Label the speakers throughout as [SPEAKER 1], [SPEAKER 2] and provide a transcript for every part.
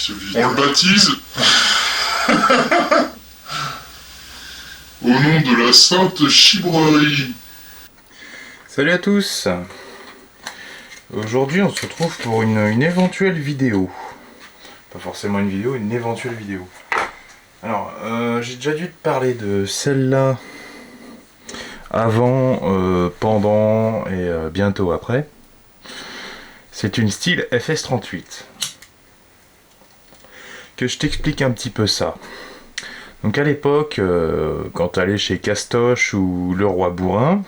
[SPEAKER 1] On le baptise au nom de la Sainte Chibrerie.
[SPEAKER 2] Salut à tous. Aujourd'hui on se retrouve pour une éventuelle vidéo. Pas forcément une vidéo, une éventuelle vidéo. Alors, j'ai déjà dû te parler de celle-là avant, pendant et bientôt après. C'est une style FS38. Que je t'explique un petit peu ça. Donc à l'époque, quand tu allais chez Castoche ou Le Roi Bourrin,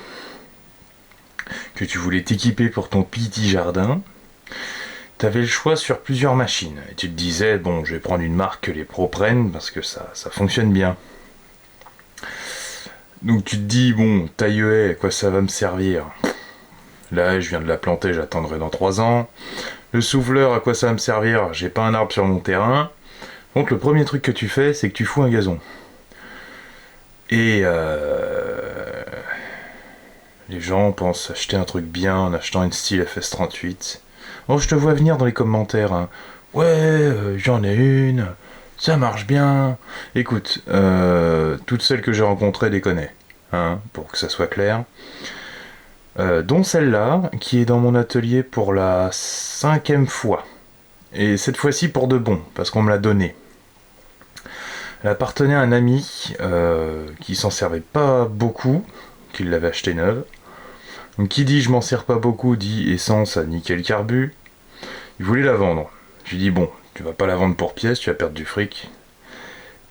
[SPEAKER 2] que tu voulais t'équiper pour ton petit jardin, tu avais le choix sur plusieurs machines. Et tu te disais, bon, je vais prendre une marque que les pros prennent parce que ça fonctionne bien. Donc tu te dis, bon, taille-haie, à quoi ça va me servir? Là, je viens de la planter, j'attendrai dans 3 ans. Le souffleur, à quoi ça va me servir? J'ai pas un arbre sur mon terrain. Donc le premier truc que tu fais, c'est que tu fous un gazon. Et les gens pensent acheter un truc bien en achetant une style FS38. Oh, je te vois venir dans les commentaires. Hein. Ouais, j'en ai une, ça marche bien. Écoute, toutes celles que j'ai rencontrées les connais, hein, pour que ça soit clair. Dont celle-là, qui est dans mon atelier pour la 5e fois. Et cette fois-ci pour de bon, parce qu'on me l'a donnée. Elle appartenait à un ami qui s'en servait pas beaucoup, qui l'avait acheté neuve. Donc qui dit je m'en sers pas beaucoup, dit essence à nickel carbu. Il voulait la vendre. Je lui dis bon, tu vas pas la vendre pour pièce, tu vas perdre du fric.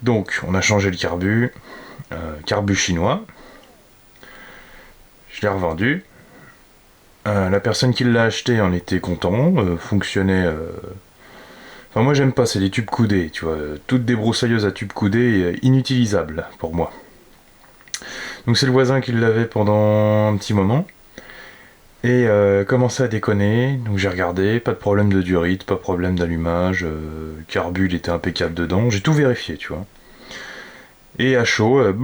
[SPEAKER 2] Donc on a changé le carbu, carbu chinois. Je l'ai revendu. La personne qui l'a acheté en était content, fonctionnait... Enfin moi j'aime pas, c'est des tubes coudés, tu vois, toutes débroussailleuses à tubes coudés, inutilisables pour moi. Donc c'est le voisin qui l'avait pendant un petit moment. Et commençait à déconner, donc j'ai regardé, pas de problème de durite, pas de problème d'allumage, carbu il était impeccable dedans, j'ai tout vérifié, tu vois. Et à chaud, elle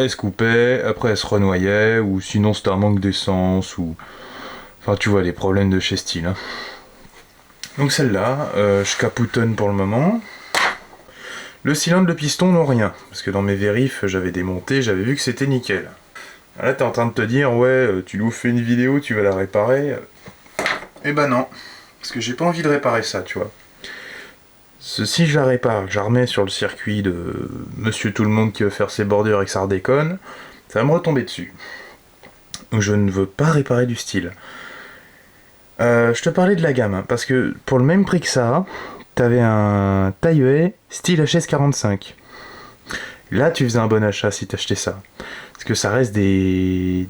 [SPEAKER 2] se coupait, après elle se renoyait, ou sinon c'était un manque d'essence, ou... Enfin tu vois, les problèmes de chez Style. Hein. Donc celle-là, je capoutonne pour le moment. Le cylindre, le piston n'ont rien, parce que dans mes vérifs, j'avais démonté, j'avais vu que c'était nickel. Là t'es en train de te dire, ouais, tu nous fais une vidéo, tu vas la réparer. Eh ben non, parce que j'ai pas envie de réparer ça, tu vois. Si je la répare, que je la remets sur le circuit de Monsieur Tout-le-Monde qui veut faire ses bordures et que ça redéconne, ça va me retomber dessus. Donc je ne veux pas réparer du style. Je te parlais de la gamme, hein, parce que pour le même prix que ça, t'avais un taille-haie style HS45. Là tu faisais un bon achat si t'achetais ça. Parce que ça reste des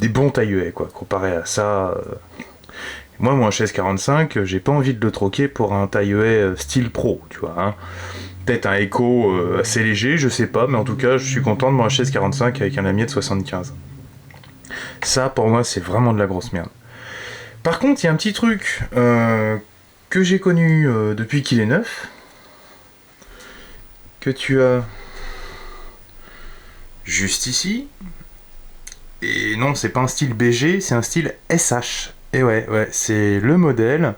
[SPEAKER 2] bons taille-haie, quoi, comparé à ça. Moi, mon HS45, j'ai pas envie de le troquer pour un taille-haie style pro, tu vois. Hein. Peut-être un écho assez léger, je sais pas, mais en tout cas, je suis content de mon HS45 avec un lamier de 75. Ça, pour moi, c'est vraiment de la grosse merde. Par contre, il y a un petit truc que j'ai connu depuis qu'il est neuf, que tu as juste ici. Et non, c'est pas un style BG, c'est un style SH. Et ouais, c'est le modèle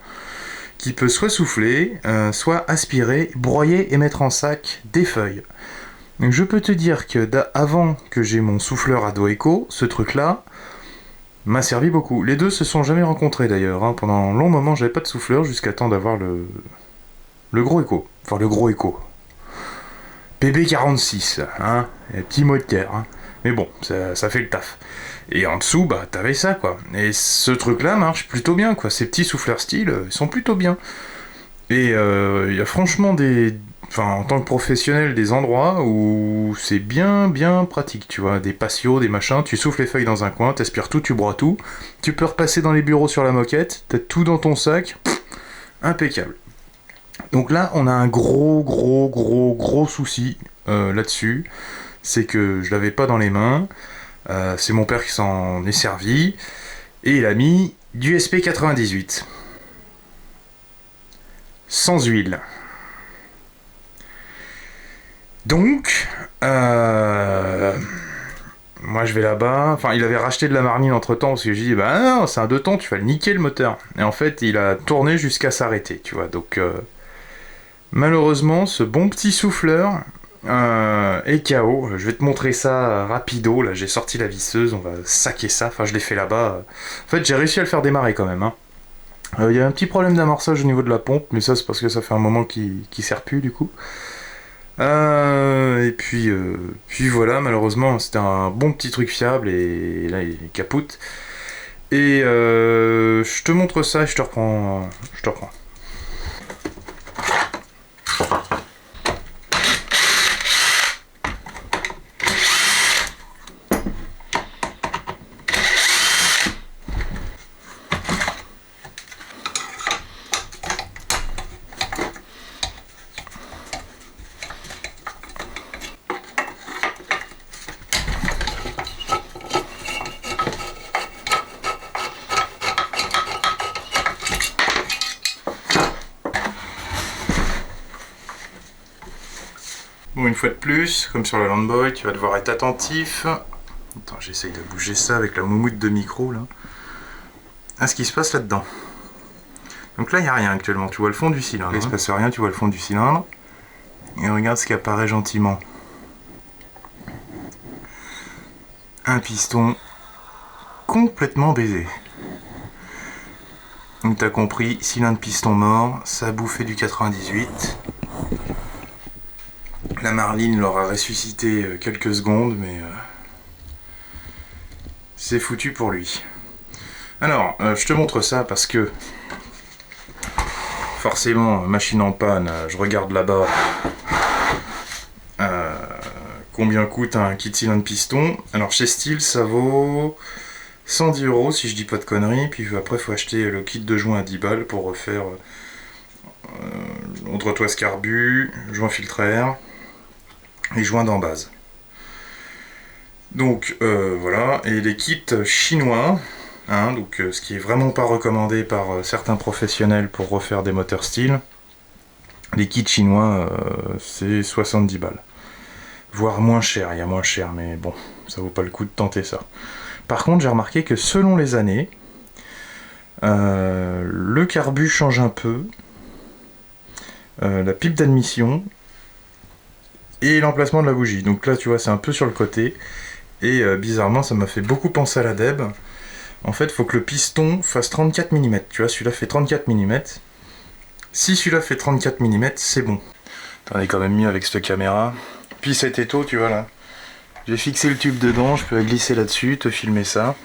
[SPEAKER 2] qui peut soit souffler, soit aspirer, broyer et mettre en sac des feuilles. Donc je peux te dire que avant que j'ai mon souffleur à dos écho, ce truc-là m'a servi beaucoup. Les deux se sont jamais rencontrés d'ailleurs. Hein. Pendant un long moment, j'avais pas de souffleur jusqu'à temps d'avoir le gros écho. Enfin, le gros écho. PB46, hein, petit moteur. Hein. Mais bon, ça fait le taf. Et en dessous, bah, t'avais ça, quoi. Et ce truc-là marche plutôt bien, quoi. Ces petits souffleurs style, ils sont plutôt bien. Et il y a franchement en tant que professionnel, des endroits où c'est bien pratique, tu vois. Des patios, des machins, tu souffles les feuilles dans un coin, t'aspires tout, tu broies tout. Tu peux repasser dans les bureaux sur la moquette, t'as tout dans ton sac. Impeccable. Donc là, on a un gros souci là-dessus. C'est que je l'avais pas dans les mains. C'est mon père qui s'en est servi. Et il a mis du SP98. Sans huile. Donc, moi je vais là-bas, enfin il avait racheté de la marmine entre temps, parce que j'ai dit bah non, c'est un 2 temps, tu vas le niquer le moteur. Et en fait il a tourné jusqu'à s'arrêter, tu vois, donc malheureusement ce bon petit souffleur est KO. Je vais te montrer ça rapido, là j'ai sorti la visseuse, on va saquer ça, enfin je l'ai fait là-bas. En fait j'ai réussi à le faire démarrer quand même, hein. Y a un petit problème d'amorçage au niveau de la pompe, mais ça c'est parce que ça fait un moment qu'il sert plus du coup. Et puis voilà, malheureusement c'était un bon petit truc fiable et là il capote. Et je te montre ça et je te reprends. Bon, une fois de plus, comme sur la Landboy, tu vas devoir être attentif. Attends, j'essaye de bouger ça avec la moumoute de micro là. À ce qui se passe là-dedans. Donc là, il n'y a rien actuellement. Tu vois le fond du cylindre. Là, il se passe rien, tu vois le fond du cylindre. Et regarde ce qui apparaît gentiment. Un piston complètement baisé. Donc t'as compris, cylindre piston mort, ça a bouffé du 98. La marline l'aura ressuscité quelques secondes, mais c'est foutu pour lui. Alors, je te montre ça parce que forcément, machine en panne, je regarde là-bas combien coûte un kit cylindre piston. Alors chez Stihl, ça vaut 110 € si je dis pas de conneries, puis après il faut acheter le kit de joint à 10 balles pour refaire entre-toise carbu, joint filtre air et joint d'embase. Donc voilà, et les kits chinois, hein, donc ce qui est vraiment pas recommandé par certains professionnels pour refaire des moteurs Stihl, les kits chinois c'est 70 balles. Voire moins cher, il y a moins cher, mais bon, ça vaut pas le coup de tenter ça. Par contre, j'ai remarqué que selon les années, le carbu change un peu, la pipe d'admission et l'emplacement de la bougie. Donc là, tu vois, c'est un peu sur le côté. Et bizarrement, ça m'a fait beaucoup penser à la Deb. En fait, il faut que le piston fasse 34 mm. Tu vois, celui-là fait 34 mm. Si celui-là fait 34 mm, c'est bon. T'en es quand même mieux avec cette caméra. Puis cet étau, tu vois là. J'ai fixé le tube dedans, je peux glisser là-dessus, te filmer ça.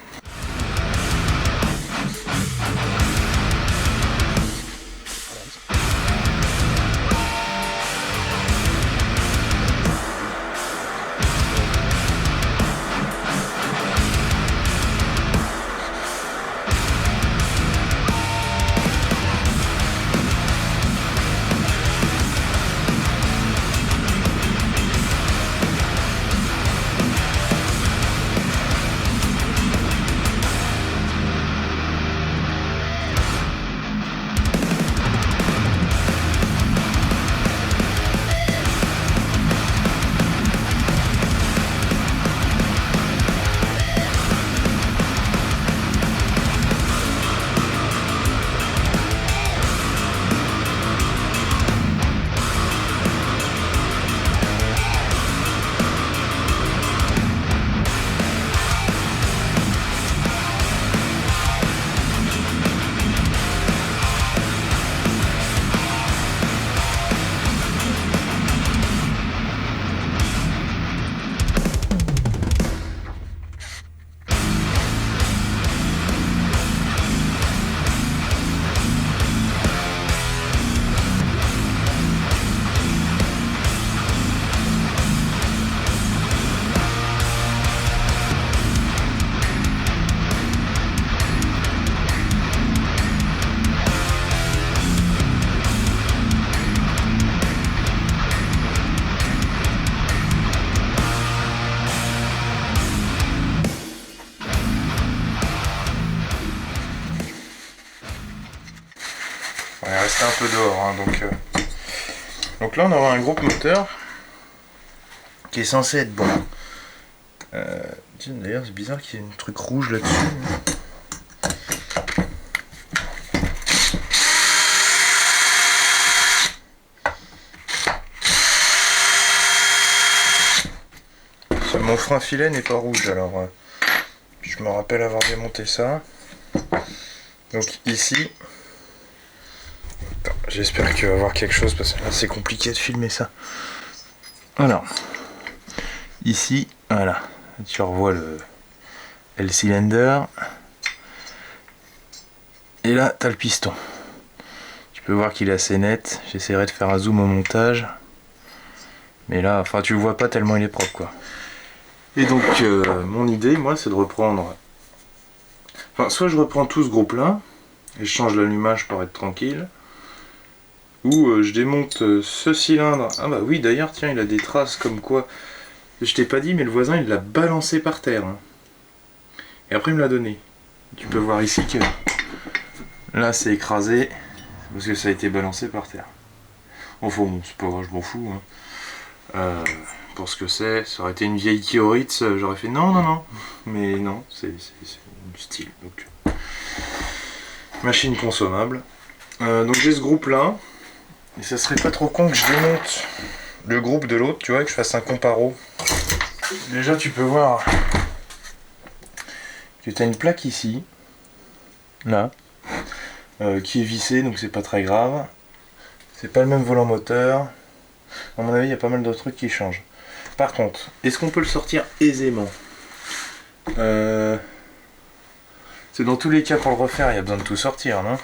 [SPEAKER 2] On est resté un peu dehors, hein, donc là on aura un groupe moteur qui est censé être bon. Tiens, d'ailleurs c'est bizarre qu'il y ait un truc rouge là-dessus. Mon frein filet n'est pas rouge, alors je me rappelle avoir démonté ça. Donc ici, j'espère qu'il va y avoir quelque chose parce que là c'est compliqué de filmer ça. Alors, ici, voilà, tu revois le cylinder. Et là, t'as le piston. Tu peux voir qu'il est assez net. J'essaierai de faire un zoom au montage. Mais là, enfin, tu le vois pas tellement il est propre, quoi. Et donc, mon idée, moi, c'est de reprendre... Enfin, soit je reprends tout ce groupe-là, et je change l'allumage pour être tranquille, ou je démonte ce cylindre. Ah bah oui, d'ailleurs, tiens, il a des traces comme quoi... Je t'ai pas dit, mais le voisin, il l'a balancé par terre. Hein. Et après, il me l'a donné. Tu peux voir ici que... Là, c'est écrasé, parce que ça a été balancé par terre. Enfin, bon, c'est pas grave, je m'en fous. Hein. Pour ce que c'est, ça aurait été une vieille Kioritz, j'aurais fait non, non, non. Mais non, c'est du style. Donc, machine consommable. Donc j'ai ce groupe là. Et ça serait pas trop con que je démonte le groupe de l'autre, tu vois, que je fasse un comparo. Déjà, tu peux voir que tu as une plaque ici, là, qui est vissée, donc c'est pas très grave. C'est pas le même volant moteur. À mon avis, il y a pas mal d'autres trucs qui changent. Par contre, est-ce qu'on peut le sortir aisément? C'est dans tous les cas pour le refaire, il y a besoin de tout sortir, non?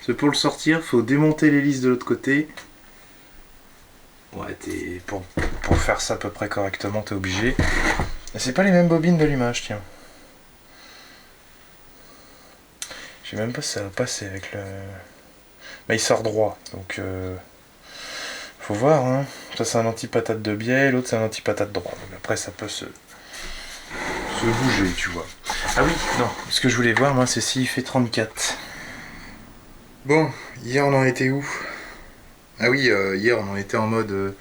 [SPEAKER 2] C'est pour le sortir, faut démonter l'hélice de l'autre côté. Ouais, pour faire ça à peu près correctement, t'es obligé. C'est pas les mêmes bobines d'allumage, tiens. Je sais même pas si ça va passer avec le... Bah, il sort droit, donc... Faut voir, hein. Ça c'est un anti-patate de biais, l'autre c'est un anti-patate droit. Donc après ça peut se bouger, tu vois. Ah oui, non, ce que je voulais voir, moi, c'est s'il fait 34. Bon, hier on en était où? Ah oui, hier on en était en mode...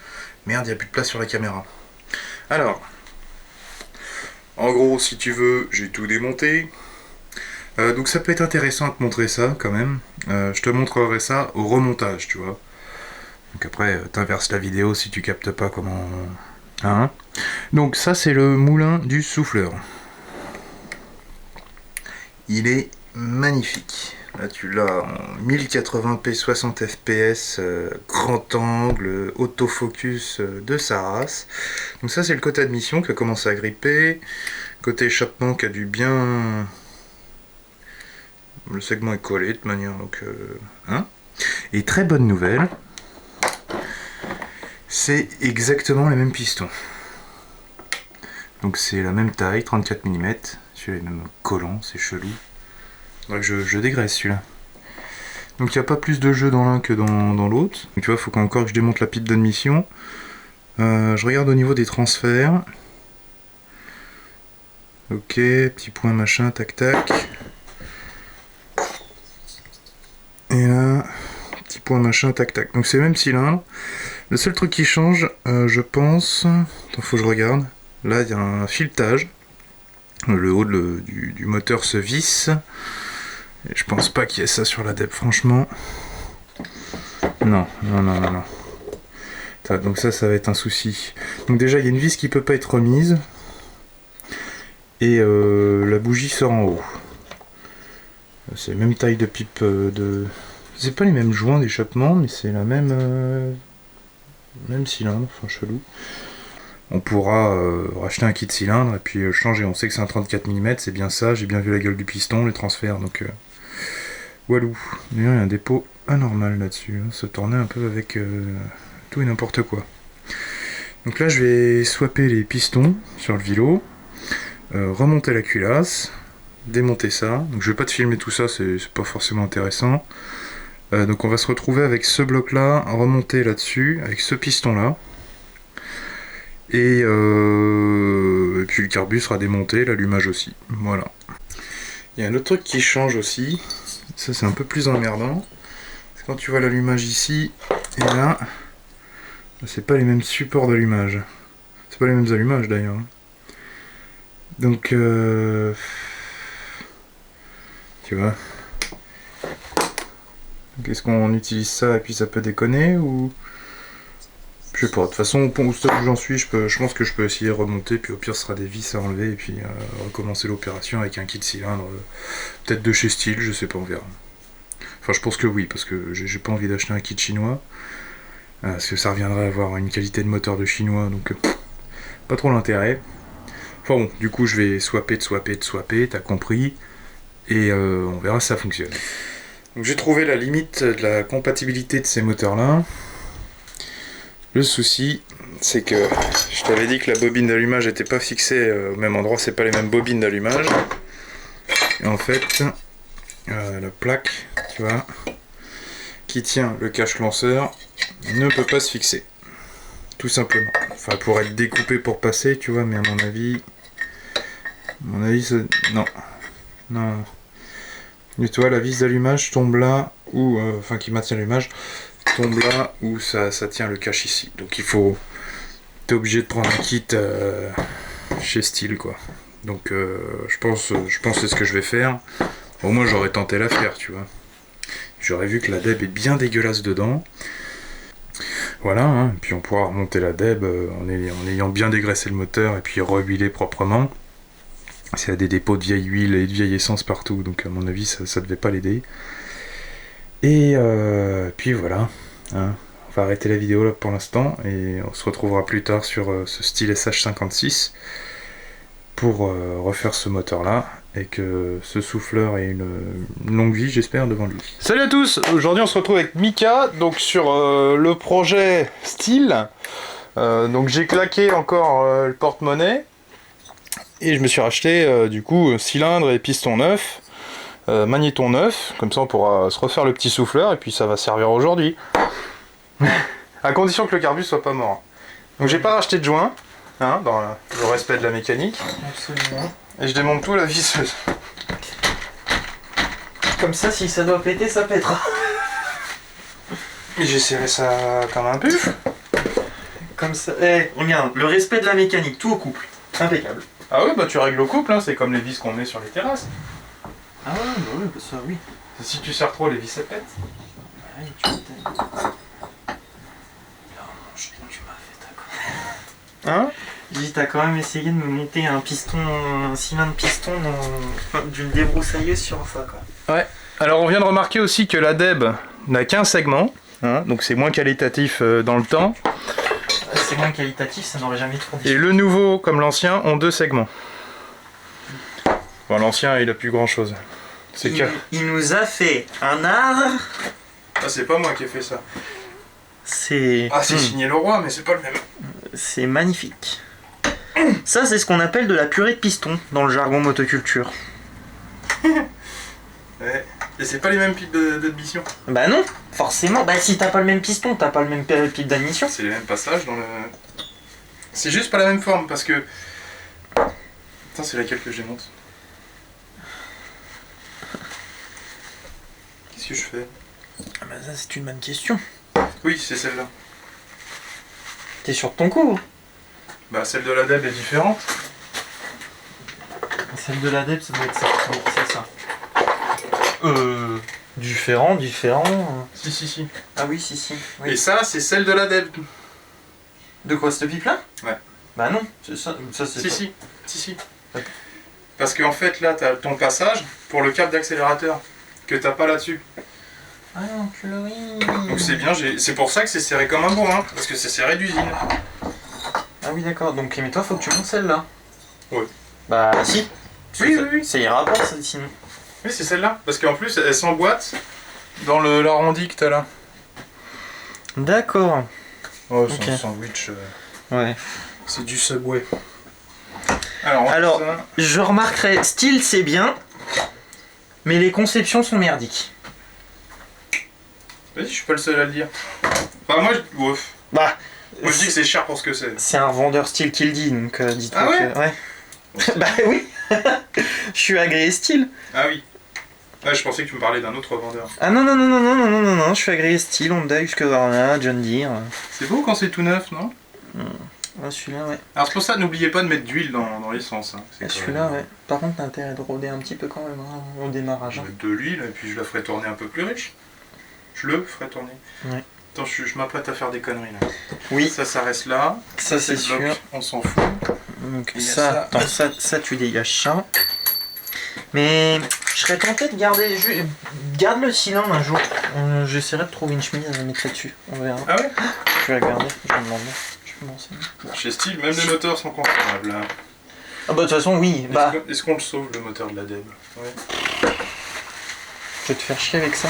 [SPEAKER 2] merde, il n'y a plus de place sur la caméra. Alors, en gros, si tu veux, j'ai tout démonté. Donc ça peut être intéressant de te montrer ça, quand même. Je te montrerai ça au remontage, tu vois. Donc après, t'inverses la vidéo si tu captes pas comment... Hein? Donc ça, c'est le moulin du souffleur. Il est magnifique. Là, tu l'as en 1080p 60 fps, grand angle, autofocus de sa race. Donc ça, c'est le côté admission qui a commencé à gripper. Côté échappement qui a dû bien... Le segment est collé de toute manière, donc... Hein? Et très bonne nouvelle, c'est exactement les mêmes pistons. Donc c'est la même taille, 34 mm. Celui-là est même collant, c'est chelou. Faudrait que je dégraisse celui-là. Donc il n'y a pas plus de jeu dans l'un que dans l'autre. Donc tu vois, il faut encore que je démonte la pipe d'admission. Je regarde au niveau des transferts. Ok, petit point machin, tac tac. Et là, petit point machin, tac tac. Donc c'est le même cylindre. Le seul truc qui change, je pense... Attends, faut que je regarde. Là, il y a un filetage. Le haut du moteur se visse. Et je pense pas qu'il y ait ça sur la DEP, franchement. Non. Donc ça va être un souci. Donc déjà, il y a une vis qui peut pas être remise. Et la bougie sort en haut. C'est la même taille de pipe de... C'est pas les mêmes joints d'échappement, mais c'est la même cylindre, enfin chelou. On pourra racheter un kit cylindre et puis changer. On sait que c'est un 34 mm, c'est bien ça. J'ai bien vu la gueule du piston, les transferts, donc walou. D'ailleurs, il y a un dépôt anormal là-dessus. Hein. Se tourner un peu avec tout et n'importe quoi. Donc là, je vais swapper les pistons sur le vélo, remonter la culasse, démonter ça. Donc je vais pas te filmer tout ça, c'est pas forcément intéressant. Donc on va se retrouver avec ce bloc là, remonté là-dessus, avec ce piston là. Et puis le carbu sera démonté, l'allumage aussi. Voilà. Il y a un autre truc qui change aussi. Ça c'est un peu plus emmerdant. C'est quand tu vois l'allumage ici et là, c'est pas les mêmes supports d'allumage. C'est pas les mêmes allumages d'ailleurs. Donc, tu vois. Est-ce qu'on utilise ça et puis ça peut déconner ou... Je sais pas, de toute façon au stade où j'en suis, je pense que je peux essayer de remonter, puis au pire ce sera des vis à enlever et puis recommencer l'opération avec un kit cylindre, peut-être de chez Steel, je sais pas, on verra. Enfin je pense que oui, parce que j'ai pas envie d'acheter un kit chinois, parce que ça reviendrait à avoir une qualité de moteur de chinois, donc pas trop l'intérêt. Enfin bon, du coup je vais swapper, t'as compris, et on verra si ça fonctionne. Donc j'ai trouvé la limite de la compatibilité de ces moteurs là. Le souci, c'est que je t'avais dit que la bobine d'allumage n'était pas fixée au même endroit, c'est pas les mêmes bobines d'allumage. Et en fait, la plaque, tu vois, qui tient le cache lanceur, ne peut pas se fixer. Tout simplement. Enfin, elle pourrait être découpée pour passer, tu vois, mais à mon avis, ça... non. Non. Et tu vois, la vis d'allumage tombe là, ou, enfin, qui maintient l'allumage, tombe là où ça tient le cache ici. Donc il faut... T'es obligé de prendre un kit chez Steel, quoi. Donc je pense que c'est ce que je vais faire. Au moins j'aurais tenté l'affaire, tu vois. J'aurais vu que la DEB est bien dégueulasse dedans. Voilà, hein. Puis on pourra remonter la DEB en ayant bien dégraissé le moteur et puis rehuilé proprement. S'il y a des dépôts de vieille huile et de vieille essence partout, donc à mon avis ça devait pas l'aider. Et puis voilà, hein. On va arrêter la vidéo là pour l'instant et on se retrouvera plus tard sur ce Steel SH56 pour refaire ce moteur là et que ce souffleur ait une longue vie, j'espère, devant lui. Salut à tous, aujourd'hui on se retrouve avec Mika, donc sur le projet Steel. Donc j'ai claqué encore le porte-monnaie et je me suis racheté du coup cylindre et piston neuf. Magnéton neuf, comme ça on pourra se refaire le petit souffleur et puis ça va servir aujourd'hui. À condition que le carbu soit pas mort. Donc j'ai pas racheté de joint, hein, dans le respect de la mécanique.
[SPEAKER 3] Absolument.
[SPEAKER 2] Et je démonte tout à la visseuse.
[SPEAKER 3] Comme ça, si ça doit péter, ça pètera.
[SPEAKER 2] Et j'ai serré ça comme un puf.
[SPEAKER 3] Comme ça. Eh, regarde, le respect de la mécanique, tout au couple. Impeccable.
[SPEAKER 2] Ah oui, bah tu règles au couple, hein, c'est comme les vis qu'on met sur les terrasses.
[SPEAKER 3] Ah ouais, bah oui, bah ça oui.
[SPEAKER 2] Si tu serres trop, les vis elles pètent.
[SPEAKER 3] Ouais, tu m'étonnes. Tu m'as fait ta
[SPEAKER 2] Hein?
[SPEAKER 3] J'ai dit, t'as quand même essayé de me monter un cylindre piston d'une débroussailleuse sur ça, quoi.
[SPEAKER 2] Ouais. Alors on vient de remarquer aussi que la DEB n'a qu'un segment, hein, donc c'est moins qualitatif dans le temps.
[SPEAKER 3] C'est moins qualitatif, ça n'aurait jamais trop dit.
[SPEAKER 2] Et le nouveau comme l'ancien ont deux segments. Bon, l'ancien il a plus grand chose. C'est que...
[SPEAKER 3] Il nous a fait un art.
[SPEAKER 2] Ah, c'est pas moi qui ai fait ça.
[SPEAKER 3] C'est.
[SPEAKER 2] Ah, c'est signé le roi, mais c'est pas le même.
[SPEAKER 3] C'est magnifique. Ça, c'est ce qu'on appelle de la purée de piston dans le jargon motoculture.
[SPEAKER 2] Ouais. Et c'est pas les mêmes pipes d'admission.
[SPEAKER 3] Bah non, forcément. Bah si t'as pas le même piston, t'as pas le même pipe d'admission.
[SPEAKER 2] C'est les mêmes passages dans le... C'est juste pas la même forme, parce que... Attends, c'est laquelle que je démonte? Qu'est-ce que je fais?
[SPEAKER 3] Ah bah ça, c'est une bonne question.
[SPEAKER 2] Oui, c'est celle-là.
[SPEAKER 3] T'es sûr de ton coup?
[SPEAKER 2] Bah, celle de la DEB est différente.
[SPEAKER 3] Celle de la DEB, ça doit être ça. Oui, c'est ça. Différent.
[SPEAKER 2] Si.
[SPEAKER 3] Ah oui, si. Oui.
[SPEAKER 2] Et ça, c'est celle de la DEB.
[SPEAKER 3] De quoi, cette pipe-là?
[SPEAKER 2] Ouais.
[SPEAKER 3] Bah non, c'est ça c'est pas...
[SPEAKER 2] Si.
[SPEAKER 3] Ok.
[SPEAKER 2] Parce qu'en fait, là, t'as ton passage pour le câble d'accélérateur, que t'as pas là-dessus.
[SPEAKER 3] Ah non, tu l'as oui.
[SPEAKER 2] Donc c'est bien, c'est pour ça que c'est serré comme un bourrin, parce que c'est serré d'usine.
[SPEAKER 3] Ah oui, d'accord. Donc, mais toi, faut que tu montes celle-là.
[SPEAKER 2] Ouais.
[SPEAKER 3] Bah si.
[SPEAKER 2] Oui.
[SPEAKER 3] Ça ira pas, ça, sinon.
[SPEAKER 2] Oui, c'est celle-là, parce qu'en plus, elle s'emboîte dans l'arrondi que t'as là.
[SPEAKER 3] D'accord.
[SPEAKER 2] Oh,
[SPEAKER 3] Ok.
[SPEAKER 2] c'est un sandwich,
[SPEAKER 3] Ouais.
[SPEAKER 2] c'est du Subway. Alors,
[SPEAKER 3] Alors,
[SPEAKER 2] ça...
[SPEAKER 3] je remarquerai, style c'est bien, mais les conceptions sont merdiques.
[SPEAKER 2] Vas-y, je suis pas le seul à le dire. Enfin, moi, ouf.
[SPEAKER 3] Bah,
[SPEAKER 2] Moi, je dis que c'est cher pour ce que c'est.
[SPEAKER 3] c'est un revendeur style qui le dit, donc dites-toi
[SPEAKER 2] Ah ouais
[SPEAKER 3] que... Ouais. Bah oui. Je suis agréé style.
[SPEAKER 2] Ah oui. Ah, je pensais que tu me parlais d'un autre vendeur.
[SPEAKER 3] Ah non, je suis agréé style, Honda, Husqvarna, John Deere.
[SPEAKER 2] C'est beau quand c'est tout neuf, non?
[SPEAKER 3] Ouais, celui-là, ouais.
[SPEAKER 2] Alors c'est pour ça, n'oubliez pas de mettre d'huile dans l'essence. Hein.
[SPEAKER 3] Et celui-là, ouais. Par contre, t'as intérêt de rôder un petit peu quand même hein, au démarrage.
[SPEAKER 2] Je
[SPEAKER 3] Hein.
[SPEAKER 2] vais mettre de l'huile et puis je la ferai tourner un peu plus riche. Je le ferai tourner.
[SPEAKER 3] Ouais.
[SPEAKER 2] Attends, je m'apprête à faire des conneries là.
[SPEAKER 3] Oui,
[SPEAKER 2] Ça reste là.
[SPEAKER 3] ça c'est
[SPEAKER 2] le bloc,
[SPEAKER 3] sûr.
[SPEAKER 2] on s'en fout.
[SPEAKER 3] Donc
[SPEAKER 2] Il y a
[SPEAKER 3] ça,
[SPEAKER 2] ça.
[SPEAKER 3] attends, ça tu dégages ça. Mais je serais tenté de garder. Garde le cylindre un jour. J'essaierai de trouver une chemise à mettre là-dessus. On verra.
[SPEAKER 2] Ah ouais.
[SPEAKER 3] Je vais regarder. Je vais demander. Je vais m'enseigner.
[SPEAKER 2] Chez Steel, même les moteurs sont consommables. Hein.
[SPEAKER 3] Ah bah de toute façon oui. Bah.
[SPEAKER 2] Est-ce qu'on le sauve le moteur de la DEB? Ouais.
[SPEAKER 3] Je vais te faire chier avec ça.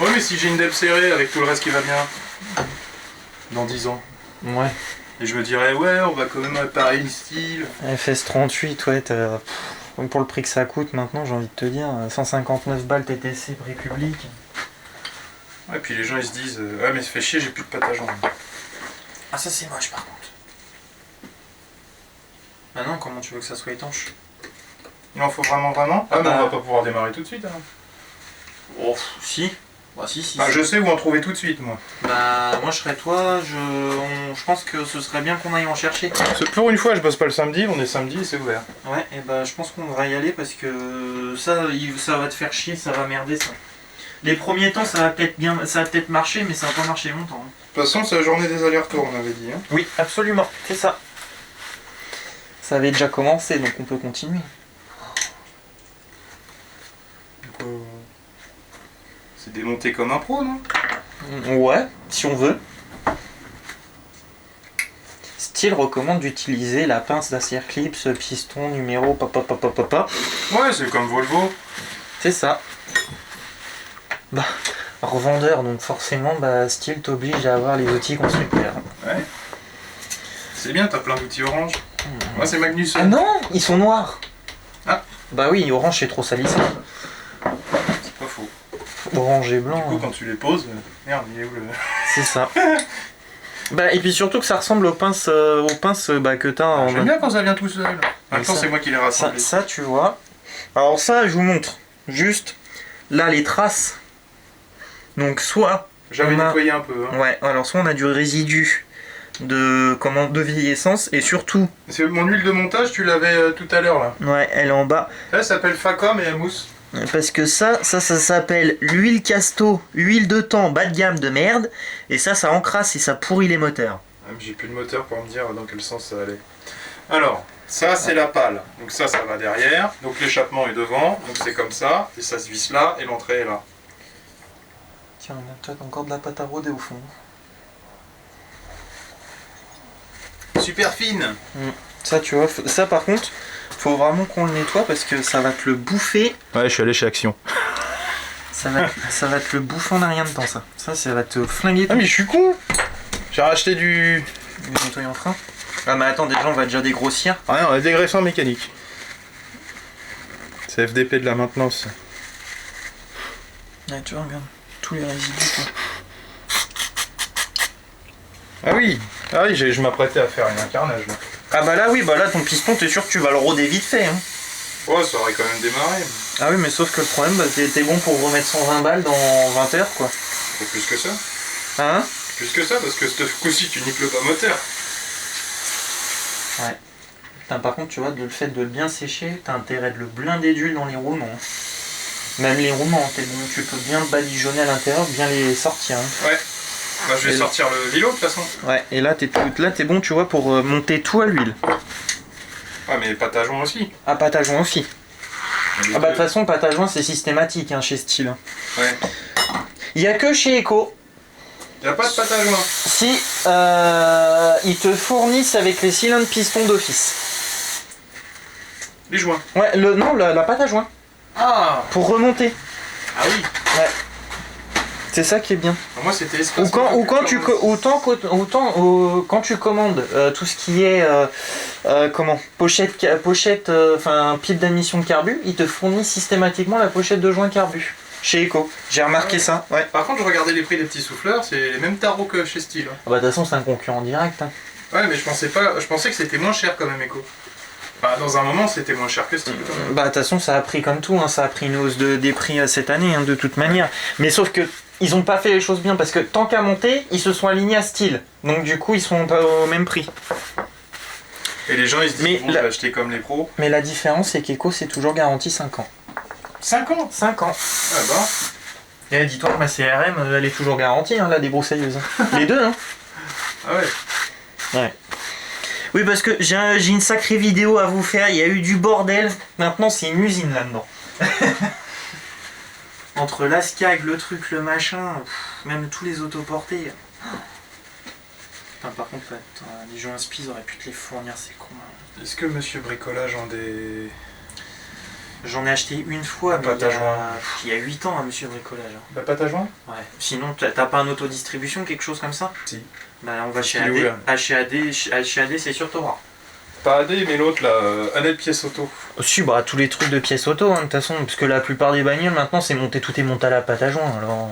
[SPEAKER 2] Ouais, mais si j'ai une DEB serrée avec tout le reste qui va bien. Dans 10 ans.
[SPEAKER 3] Ouais.
[SPEAKER 2] Et je me dirais, ouais, on va quand même réparer une Steel.
[SPEAKER 3] FS38, ouais, pour le prix que ça coûte maintenant, j'ai envie de te dire, 159 balles TTC République.
[SPEAKER 2] Ouais, puis les gens ils se disent, ouais, mais ça fait chier, j'ai plus de pâte à jambes.
[SPEAKER 3] Ah, ça c'est moche par contre. Bah non, comment tu veux que ça soit étanche?
[SPEAKER 2] Il en faut vraiment? Ah,
[SPEAKER 3] Ah
[SPEAKER 2] mais
[SPEAKER 3] bah.
[SPEAKER 2] on va pas pouvoir démarrer tout de suite. Hein.
[SPEAKER 3] Oh, si. Bah si.
[SPEAKER 2] Ah, je sais où en trouver tout de suite, moi.
[SPEAKER 3] Bah moi je serais toi, je pense que ce serait bien qu'on aille en chercher.
[SPEAKER 2] Pour une fois, je bosse pas le samedi, on est samedi et c'est ouvert.
[SPEAKER 3] Ouais, et bah je pense qu'on devrait y aller parce que ça va te faire chier, ça va merder ça. Les premiers temps ça va peut-être marcher, mais ça va pas marcher longtemps. Hein.
[SPEAKER 2] De toute façon, c'est la journée des allers-retours, on avait dit. Hein.
[SPEAKER 3] Oui, absolument, c'est ça. Ça avait déjà commencé, donc on peut continuer.
[SPEAKER 2] Donc, c'est démonté comme un pro, non?
[SPEAKER 3] Ouais, si on veut. Steel recommande d'utiliser la pince d'acier clips, piston, numéro, papa.
[SPEAKER 2] Ouais, c'est comme Volvo.
[SPEAKER 3] C'est ça. Bah, revendeur, donc forcément, bah, Steel t'oblige à avoir les outils constructeurs.
[SPEAKER 2] Ouais. C'est bien, t'as plein d'outils orange. Moi, c'est Magnus.
[SPEAKER 3] Ah non, ils sont noirs.
[SPEAKER 2] Ah.
[SPEAKER 3] Bah oui, orange c'est trop salissant.
[SPEAKER 2] C'est pas faux.
[SPEAKER 3] Orange et blanc.
[SPEAKER 2] Du coup, quand tu les poses, merde, il est où le.
[SPEAKER 3] C'est ça. Bah et puis surtout que ça ressemble aux pinces bah, que t'as en.
[SPEAKER 2] J'aime bien quand ça vient tout seul. En même temps,
[SPEAKER 3] ça-
[SPEAKER 2] c'est moi qui les
[SPEAKER 3] Ça,
[SPEAKER 2] rassemble.
[SPEAKER 3] ça, tu vois. Alors ça, je vous montre. Juste là les traces. Donc soit
[SPEAKER 2] J'avais
[SPEAKER 3] on a-
[SPEAKER 2] nettoyé un peu. Hein.
[SPEAKER 3] ouais, alors soit on a du résidu de vieillissance et surtout
[SPEAKER 2] C'est mon huile de montage, tu l'avais tout à l'heure là.
[SPEAKER 3] ouais, elle est en bas
[SPEAKER 2] Elle s'appelle Facom et elle mousse.
[SPEAKER 3] parce que ça s'appelle l'huile Casto, huile de temps bas de gamme de merde et ça encrasse et ça pourrit les moteurs.
[SPEAKER 2] Ah, mais j'ai plus de moteur pour me dire dans quel sens ça allait. Alors, ça c'est la pale. Donc ça va derrière. Donc l'échappement est devant. Donc c'est comme ça. Et ça se visse là et l'entrée est là.
[SPEAKER 3] Tiens, on a peut-être encore de la pâte à rôder au fond.
[SPEAKER 2] Super fine.
[SPEAKER 3] Ça tu vois, ça par contre, faut vraiment qu'on le nettoie parce que ça va te le bouffer.
[SPEAKER 2] Ouais, je suis allé chez Action.
[SPEAKER 3] Ça va te le bouffer en un rien de temps ça. Ça va te flinguer.
[SPEAKER 2] Ah mais je suis con. J'ai racheté du...
[SPEAKER 3] Le nettoyant frein. Ah mais attends, déjà on va déjà dégrossir.
[SPEAKER 2] Ah non, un dégraissant mécanique. C'est FDP de la maintenance.
[SPEAKER 3] Ouais, tu vois, regarde, tous les résidus quoi.
[SPEAKER 2] Ah oui. Ah oui, je m'apprêtais à faire un carnage là.
[SPEAKER 3] Ah bah là oui, bah là ton piston t'es sûr que tu vas le rôder vite fait hein.
[SPEAKER 2] Ouais, ça aurait quand même démarré.
[SPEAKER 3] Ah oui mais sauf que le problème bah, t'es bon pour remettre 120 balles dans 20 heures quoi.
[SPEAKER 2] Faut plus que ça.
[SPEAKER 3] Hein?
[SPEAKER 2] Plus que ça, parce que ce coup-ci, tu niques le bas moteur.
[SPEAKER 3] Ouais. Putain, par contre tu vois, le fait de le bien sécher, t'as intérêt de le blinder d'huile dans les roulements. Hein. Même les roulements, t'es bon, tu peux bien le badigeonner à l'intérieur, bien les sortir. Hein.
[SPEAKER 2] Ouais. Bah, je vais
[SPEAKER 3] Et
[SPEAKER 2] sortir le vilo de toute façon.
[SPEAKER 3] Ouais, et là t'es bon tu vois pour monter tout à l'huile.
[SPEAKER 2] Ouais, mais pâte à joint aussi.
[SPEAKER 3] Ah pâte à joint aussi. Ah bah de toute façon pâte à joint c'est systématique hein, chez Steel. Hein.
[SPEAKER 2] Ouais.
[SPEAKER 3] Il y a que chez Eco.
[SPEAKER 2] Y'a pas de pâte à joint.
[SPEAKER 3] Si ils te fournissent avec les cylindres pistons d'office.
[SPEAKER 2] Les joints.
[SPEAKER 3] Ouais, la pâte à joint.
[SPEAKER 2] Ah.
[SPEAKER 3] Pour remonter.
[SPEAKER 2] Ah oui.
[SPEAKER 3] Ouais. C'est ça qui est bien.
[SPEAKER 2] Moi, c'était espace.
[SPEAKER 3] Quand tu commandes tout ce qui est pochette, pipe d'admission de carbu, ils te fournissent systématiquement la pochette de joint carbu. Chez Eco. J'ai remarqué ça. Ouais.
[SPEAKER 2] Par contre, je regardais les prix des petits souffleurs, c'est les mêmes tarots que chez Steel. Hein.
[SPEAKER 3] Ah bah de toute façon c'est un concurrent direct. Hein.
[SPEAKER 2] Ouais, mais je pensais que c'était moins cher quand même, Eco. Bah, dans un moment, c'était moins cher que Steel quand même.
[SPEAKER 3] Bah de toute façon ça a pris comme tout, hein, ça a pris une hausse des prix cette année hein, de toute manière. Mais sauf que ils ont pas fait les choses bien parce que tant qu'à monter, ils se sont alignés à Steel. Donc du coup ils sont pas au même prix.
[SPEAKER 2] Et les gens ils se disent
[SPEAKER 3] Mais
[SPEAKER 2] bon, je vais acheter comme les pros.
[SPEAKER 3] Mais la différence, c'est qu'Eco, c'est toujours garanti 5 ans.
[SPEAKER 2] 5 ans.
[SPEAKER 3] 5 ans.
[SPEAKER 2] Ah bah.
[SPEAKER 3] Et dis-toi que ma CRM, elle est toujours garantie, hein, la débroussailleuse. Les deux, hein.
[SPEAKER 2] Ah ouais.
[SPEAKER 3] Ouais. Oui, parce que j'ai une sacrée vidéo à vous faire, il y a eu du bordel. Maintenant, c'est une usine là-dedans. Entre l'ASCAG, le truc, le machin, même tous les autoportés. Putain, par contre, les jeux inspi, ils auraient pu te les fournir, c'est con. Hein.
[SPEAKER 2] Est-ce que Monsieur Bricolage en des...
[SPEAKER 3] J'en ai acheté une fois, mais
[SPEAKER 2] pâte à joint.
[SPEAKER 3] il y a 8 ans, à Monsieur Bricolage. Hein.
[SPEAKER 2] La pâte à joint?
[SPEAKER 3] Ouais. Sinon, t'as pas un autodistribution, quelque chose comme ça?
[SPEAKER 2] Si.
[SPEAKER 3] Bah, on va chez
[SPEAKER 2] Il est où, là
[SPEAKER 3] AD. Chez AD, c'est sur Torah.
[SPEAKER 2] Pas AD, mais l'autre là, Annette Pièce Auto.
[SPEAKER 3] Si, bah, tous les trucs de pièces auto, hein, de toute façon, parce que la plupart des bagnoles, maintenant, tout est monté à la pâte à joint, alors...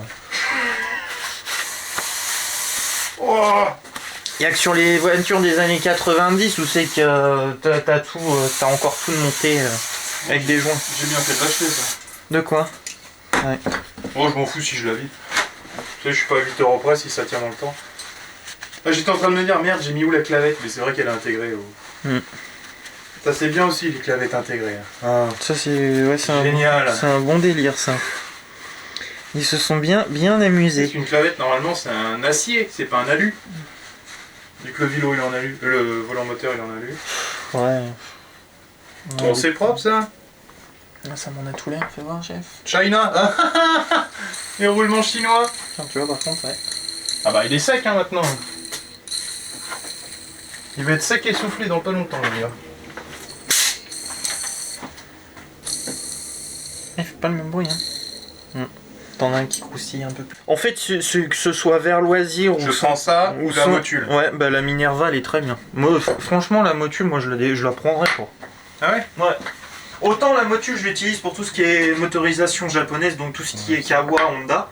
[SPEAKER 2] Oh.
[SPEAKER 3] Il y a que sur les voitures des années 90 où c'est que t'as encore tout de monté avec des joints.
[SPEAKER 2] J'ai bien fait de l'acheter ça.
[SPEAKER 3] De quoi?
[SPEAKER 2] Oh, je m'en fous si je la vide. Tu sais, je suis pas à 8 € près si ça tient dans le temps. Ah, j'étais en train de me dire, merde, j'ai mis où la clavette? Mais c'est vrai qu'elle est intégrée. Ça, c'est bien aussi, les clavettes intégrées. Ah.
[SPEAKER 3] Ça, c'est
[SPEAKER 2] Génial.
[SPEAKER 3] C'est un bon délire, ça. Ils se sont bien amusés.
[SPEAKER 2] Une clavette, normalement, c'est un acier, c'est pas un alu. Vu que le vélo, il est en alu. Le volant moteur, il est en alu.
[SPEAKER 3] Ouais.
[SPEAKER 2] Bon, c'est propre, ça.
[SPEAKER 3] Ça m'en a tout l'air, fais voir, chef.
[SPEAKER 2] China. Les roulements chinois.
[SPEAKER 3] Tiens, tu vois, par contre, ouais.
[SPEAKER 2] Ah bah, il est sec, hein, maintenant. Il va être sec et soufflé dans pas longtemps, le gars.
[SPEAKER 3] Il fait pas le même bruit, hein. T'en as un qui croustille un peu plus. En fait, que ce soit vers loisir
[SPEAKER 2] Je prends ça ou la motule.
[SPEAKER 3] Ouais, bah la Minerva, elle est très bien. Moi, franchement, la motule, moi, je la prendrais, quoi.
[SPEAKER 2] Ah ouais?
[SPEAKER 3] Ouais. Autant la motule, je l'utilise pour tout ce qui est motorisation japonaise, donc tout ce qui est Kawa, Honda.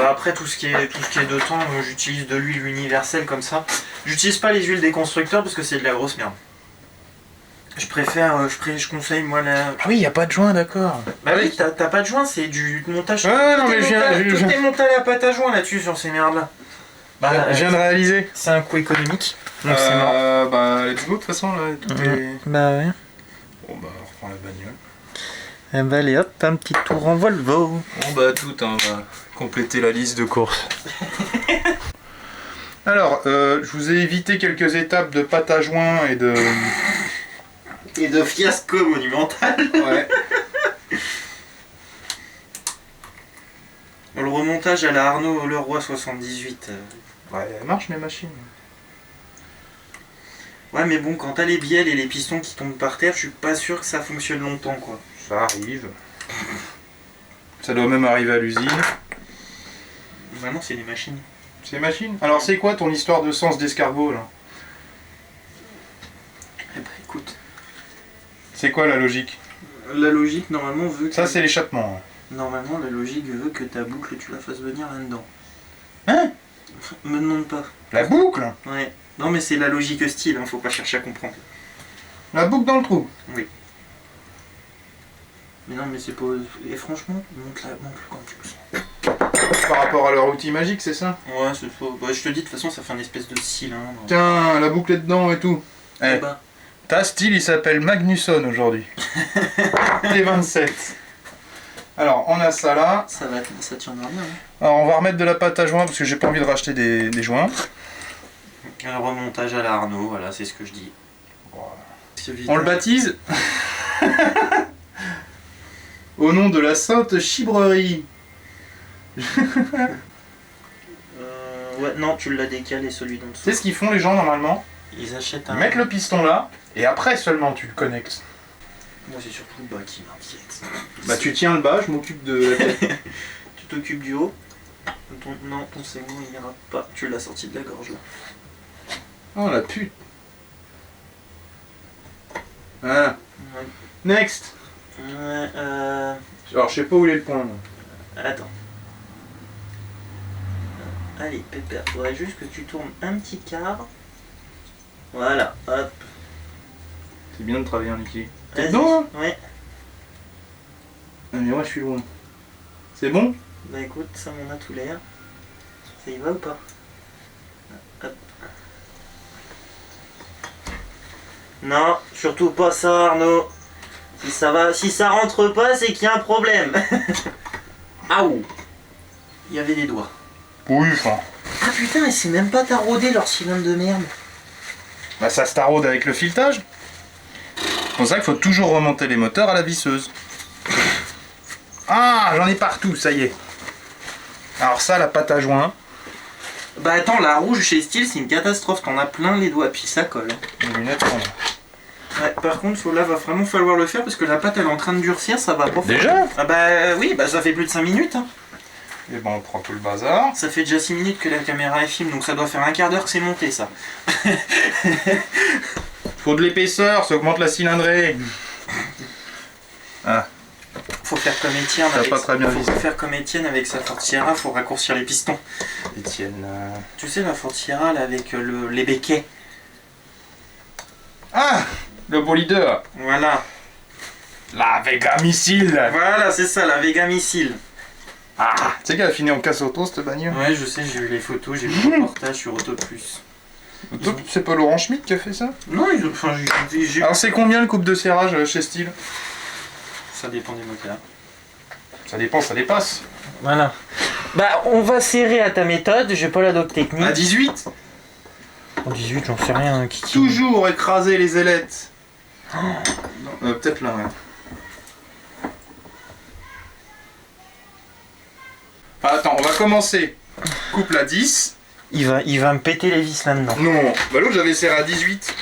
[SPEAKER 3] Après tout ce qui est de temps, j'utilise de l'huile universelle comme ça. J'utilise pas les huiles des constructeurs parce que c'est de la grosse merde. Je conseille moi la...
[SPEAKER 2] Ah oui, il n'y a pas de joint, d'accord.
[SPEAKER 3] Bah oui, t'as pas de joint, c'est du montage.
[SPEAKER 2] Ah non, mais
[SPEAKER 3] tout est monté à la pâte à joint là-dessus sur ces merdes là.
[SPEAKER 2] Je viens de réaliser.
[SPEAKER 3] C'est un coût économique. Donc c'est mort.
[SPEAKER 2] Bah, let's go de toute façon, là, tout est...
[SPEAKER 3] Bah ouais.
[SPEAKER 2] Bon, bah, on reprend la bagnole.
[SPEAKER 3] Et bah allez hop, un petit tour en Volvo.
[SPEAKER 2] Bon, bah, tout, hein, on va compléter la liste de courses. Alors, je vous ai évité quelques étapes de pâte à joint et de...
[SPEAKER 3] Et de fiasco monumental.
[SPEAKER 2] Ouais.
[SPEAKER 3] Le remontage à la Arnaud Leroy 78.
[SPEAKER 2] Ouais, elle marche les machines.
[SPEAKER 3] Ouais, mais bon, quand t'as les bielles et les pistons qui tombent par terre, je suis pas sûr que ça fonctionne longtemps, quoi.
[SPEAKER 2] Ça arrive. Ça doit même arriver à l'usine.
[SPEAKER 3] Maintenant, c'est les machines.
[SPEAKER 2] C'est les machines. Alors, c'est quoi ton histoire de sens d'escargot, là?
[SPEAKER 3] Eh bah écoute.
[SPEAKER 2] C'est quoi la logique?
[SPEAKER 3] La logique, normalement, veut que...
[SPEAKER 2] Ça, c'est l'échappement.
[SPEAKER 3] Normalement, la logique veut que ta boucle, tu la fasses venir là-dedans.
[SPEAKER 2] Hein?
[SPEAKER 3] Me demande pas.
[SPEAKER 2] La boucle?
[SPEAKER 3] Ouais. Non, mais c'est la logique style, hein, faut pas chercher à comprendre.
[SPEAKER 2] La boucle dans le trou?
[SPEAKER 3] Oui. Mais non, mais c'est pas... Et franchement, monte-le quand tu le sens.
[SPEAKER 2] Par rapport à leur outil magique, c'est ça?
[SPEAKER 3] Ouais, c'est faux. Bah, je te dis, de toute façon, ça fait un espèce de cylindre.
[SPEAKER 2] Tiens, la boucle est dedans et tout.
[SPEAKER 3] Eh
[SPEAKER 2] Eh,
[SPEAKER 3] bah.
[SPEAKER 2] ta style, il s'appelle Magnusson aujourd'hui. T27. Alors, on a ça là.
[SPEAKER 3] Ça tiendra bien. Hein.
[SPEAKER 2] Alors, on va remettre de la pâte à joint parce que j'ai pas envie de racheter des joints.
[SPEAKER 3] Un remontage à la Arnaud, voilà, c'est ce que je dis.
[SPEAKER 2] On le baptise au nom de la Sainte Chibrerie.
[SPEAKER 3] Ouais, non, tu l'as décalé celui d'en dessous.
[SPEAKER 2] Tu sais ce qu'ils font les gens normalement?
[SPEAKER 3] Ils achètent
[SPEAKER 2] Ils
[SPEAKER 3] un...
[SPEAKER 2] mettent le piston là et après seulement tu le connectes.
[SPEAKER 3] Moi, c'est surtout le bas qui m'inquiète.
[SPEAKER 2] Bah tu tiens le bas, je m'occupe de la tête.
[SPEAKER 3] Tu t'occupes du haut. Non, ton segment il n'ira pas. Tu l'as sorti de la gorge là.
[SPEAKER 2] Oh la pute. Voilà.
[SPEAKER 3] Ouais.
[SPEAKER 2] Next. Alors je sais pas où il est le point.
[SPEAKER 3] Attends. Allez, Pépère, faudrait juste que tu tournes un petit quart. Voilà, hop.
[SPEAKER 2] C'est bien de travailler en liquide. T'es
[SPEAKER 3] Vas-y.
[SPEAKER 2] dedans hein?
[SPEAKER 3] Ouais.
[SPEAKER 2] Ah mais moi je suis loin. C'est bon?
[SPEAKER 3] Bah écoute, ça m'en a tout l'air. Ça y va ou pas? Hop. Non, surtout pas ça, Arnaud. Si ça rentre pas, c'est qu'il y a un problème. Ah ouh. Il y avait des doigts.
[SPEAKER 2] Oui, enfin.
[SPEAKER 3] Ah putain, et c'est même pas taraudé leur cylindre de merde.
[SPEAKER 2] Bah ça se taraude avec le filetage. C'est pour ça qu'il faut toujours remonter les moteurs à la visseuse. Ah, j'en ai partout, ça y est. Alors ça, la pâte à joint.
[SPEAKER 3] Bah attends, la rouge chez Steel, c'est une catastrophe. T'en as plein les doigts, puis ça colle.
[SPEAKER 2] Les lunettes, on a.
[SPEAKER 3] Ouais, par contre, là, va vraiment falloir le faire parce que la pâte, elle est en train de durcir, ça va pas.
[SPEAKER 2] Déjà?
[SPEAKER 3] Ah bah oui, bah ça fait plus de 5 minutes. Hein.
[SPEAKER 2] Et ben on prend tout le bazar.
[SPEAKER 3] Ça fait déjà 6 minutes que la caméra est filme, donc ça doit faire un quart d'heure que c'est monté, ça.
[SPEAKER 2] Faut de l'épaisseur, ça augmente la cylindrée. Ah,
[SPEAKER 3] Faut faire comme Étienne
[SPEAKER 2] T'as pas très bien
[SPEAKER 3] faut
[SPEAKER 2] visé.
[SPEAKER 3] faire comme Étienne avec sa Ford Sierra, faut raccourcir les pistons.
[SPEAKER 2] Étienne.
[SPEAKER 3] Tu sais la Ford Sierra là, avec les béquets.
[SPEAKER 2] Ah, le beau leader.
[SPEAKER 3] Voilà.
[SPEAKER 2] La Vega Missile.
[SPEAKER 3] Voilà, c'est ça, la Vega Missile.
[SPEAKER 2] Ah, tu sais qu'elle a fini en casse auto cette bagnole.
[SPEAKER 3] Ouais, je sais, j'ai vu les photos, j'ai vu le reportage sur Auto Plus.
[SPEAKER 2] C'est pas Laurent Schmitt qui a fait ça?
[SPEAKER 3] Non, enfin, j'ai...
[SPEAKER 2] Alors c'est combien le coupe de serrage chez Steel?
[SPEAKER 3] Ça dépend des moteurs.
[SPEAKER 2] Ça dépend, ça dépasse.
[SPEAKER 3] Voilà. Bah, on va serrer à ta méthode, j'ai pas la doc technique.
[SPEAKER 2] À 18.
[SPEAKER 3] En 18, j'en sais rien, Kiki.
[SPEAKER 2] Toujours écraser les ailettes. Non, peut-être là, ouais. Ah, attends, on va commencer. Couple à 10.
[SPEAKER 3] Il va me péter les vis là-dedans.
[SPEAKER 2] Non, bah l'autre j'avais serré à 18.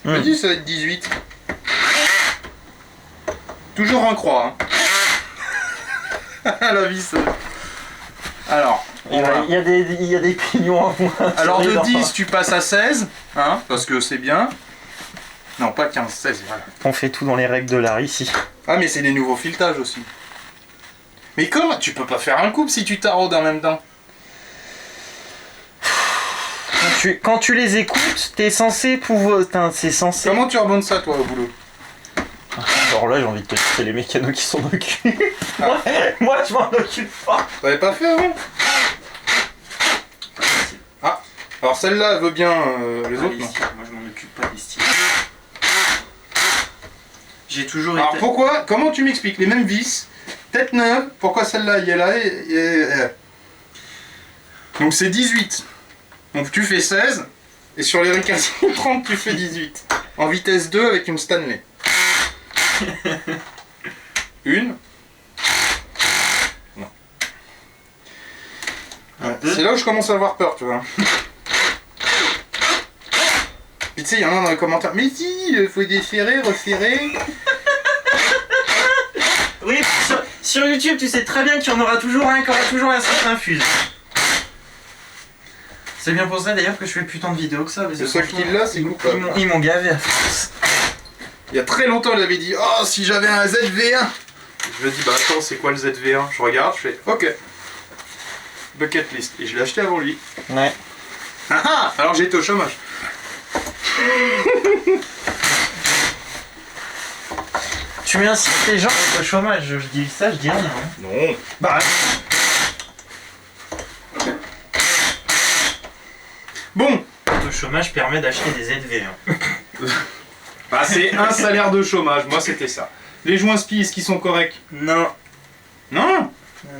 [SPEAKER 2] J'ai dit ça va être 18. Toujours en croix. Hein. La vis. Alors,
[SPEAKER 3] Il y a des pignons en moins.
[SPEAKER 2] alors
[SPEAKER 3] sur les
[SPEAKER 2] de
[SPEAKER 3] dents.
[SPEAKER 2] 10 tu passes à 16, hein, parce que c'est bien. Non, pas 15, 16, voilà.
[SPEAKER 3] On fait tout dans les règles de l'art ici.
[SPEAKER 2] Ah mais c'est des nouveaux filetages aussi. Mais comment? Tu peux pas faire un couple si tu taraudes en même temps.
[SPEAKER 3] Quand tu les écoutes, t'es censé pouvoir... C'est censé...
[SPEAKER 2] Comment tu rebondes ça toi au boulot?
[SPEAKER 3] Alors là, j'ai envie de te dire, c'est les mécanos qui s'en occupent. Moi, je m'en occupe pas.
[SPEAKER 2] T'avais pas fait avant? Ah, alors celle-là elle veut bien, les autres non.
[SPEAKER 3] Moi, je m'en occupe pas des styles. J'ai toujours
[SPEAKER 2] Alors
[SPEAKER 3] été...
[SPEAKER 2] pourquoi? Comment tu m'expliques? Les mêmes vis, tête neuve, pourquoi celle-là il est là et... Donc c'est 18. Donc tu fais 16, et sur les Ricasi 30 tu fais 18. En vitesse 2 avec une Stanley. Une. Non. Ouais, c'est là où je commence à avoir peur, tu vois. Puis tu sais, il y en a dans les commentaires, mais si, faut desserrer, resserrer.
[SPEAKER 3] Oui, sur YouTube, tu sais très bien qu'il y en aura toujours un qui aura toujours un sens infuse. C'est bien pour ça d'ailleurs que je fais plus tant de vidéos que ça. Parce que
[SPEAKER 2] Le seul
[SPEAKER 3] franchement,
[SPEAKER 2] qu'il a, c'est coupable.
[SPEAKER 3] Ils m'ont gavé à force.
[SPEAKER 2] Il y a très longtemps, il avait dit « Oh, si j'avais un ZV1 !» Je lui ai dit « Bah attends, c'est quoi le ZV1 ?» Je regarde, je fais « Ok. Bucket list. » Et je l'ai acheté avant lui.
[SPEAKER 3] Ouais.
[SPEAKER 2] Ah ah. Alors j'étais au chômage.
[SPEAKER 3] Tu incites les gens au chômage, je dis ça, je dis rien. Hein.
[SPEAKER 2] Non.
[SPEAKER 3] Bah,
[SPEAKER 2] Bon.
[SPEAKER 3] le chômage permet d'acheter des ZV.
[SPEAKER 2] Bah c'est un salaire de chômage, moi c'était ça. Les joints spi, est-ce qu'ils sont corrects?
[SPEAKER 3] Non.
[SPEAKER 2] Non.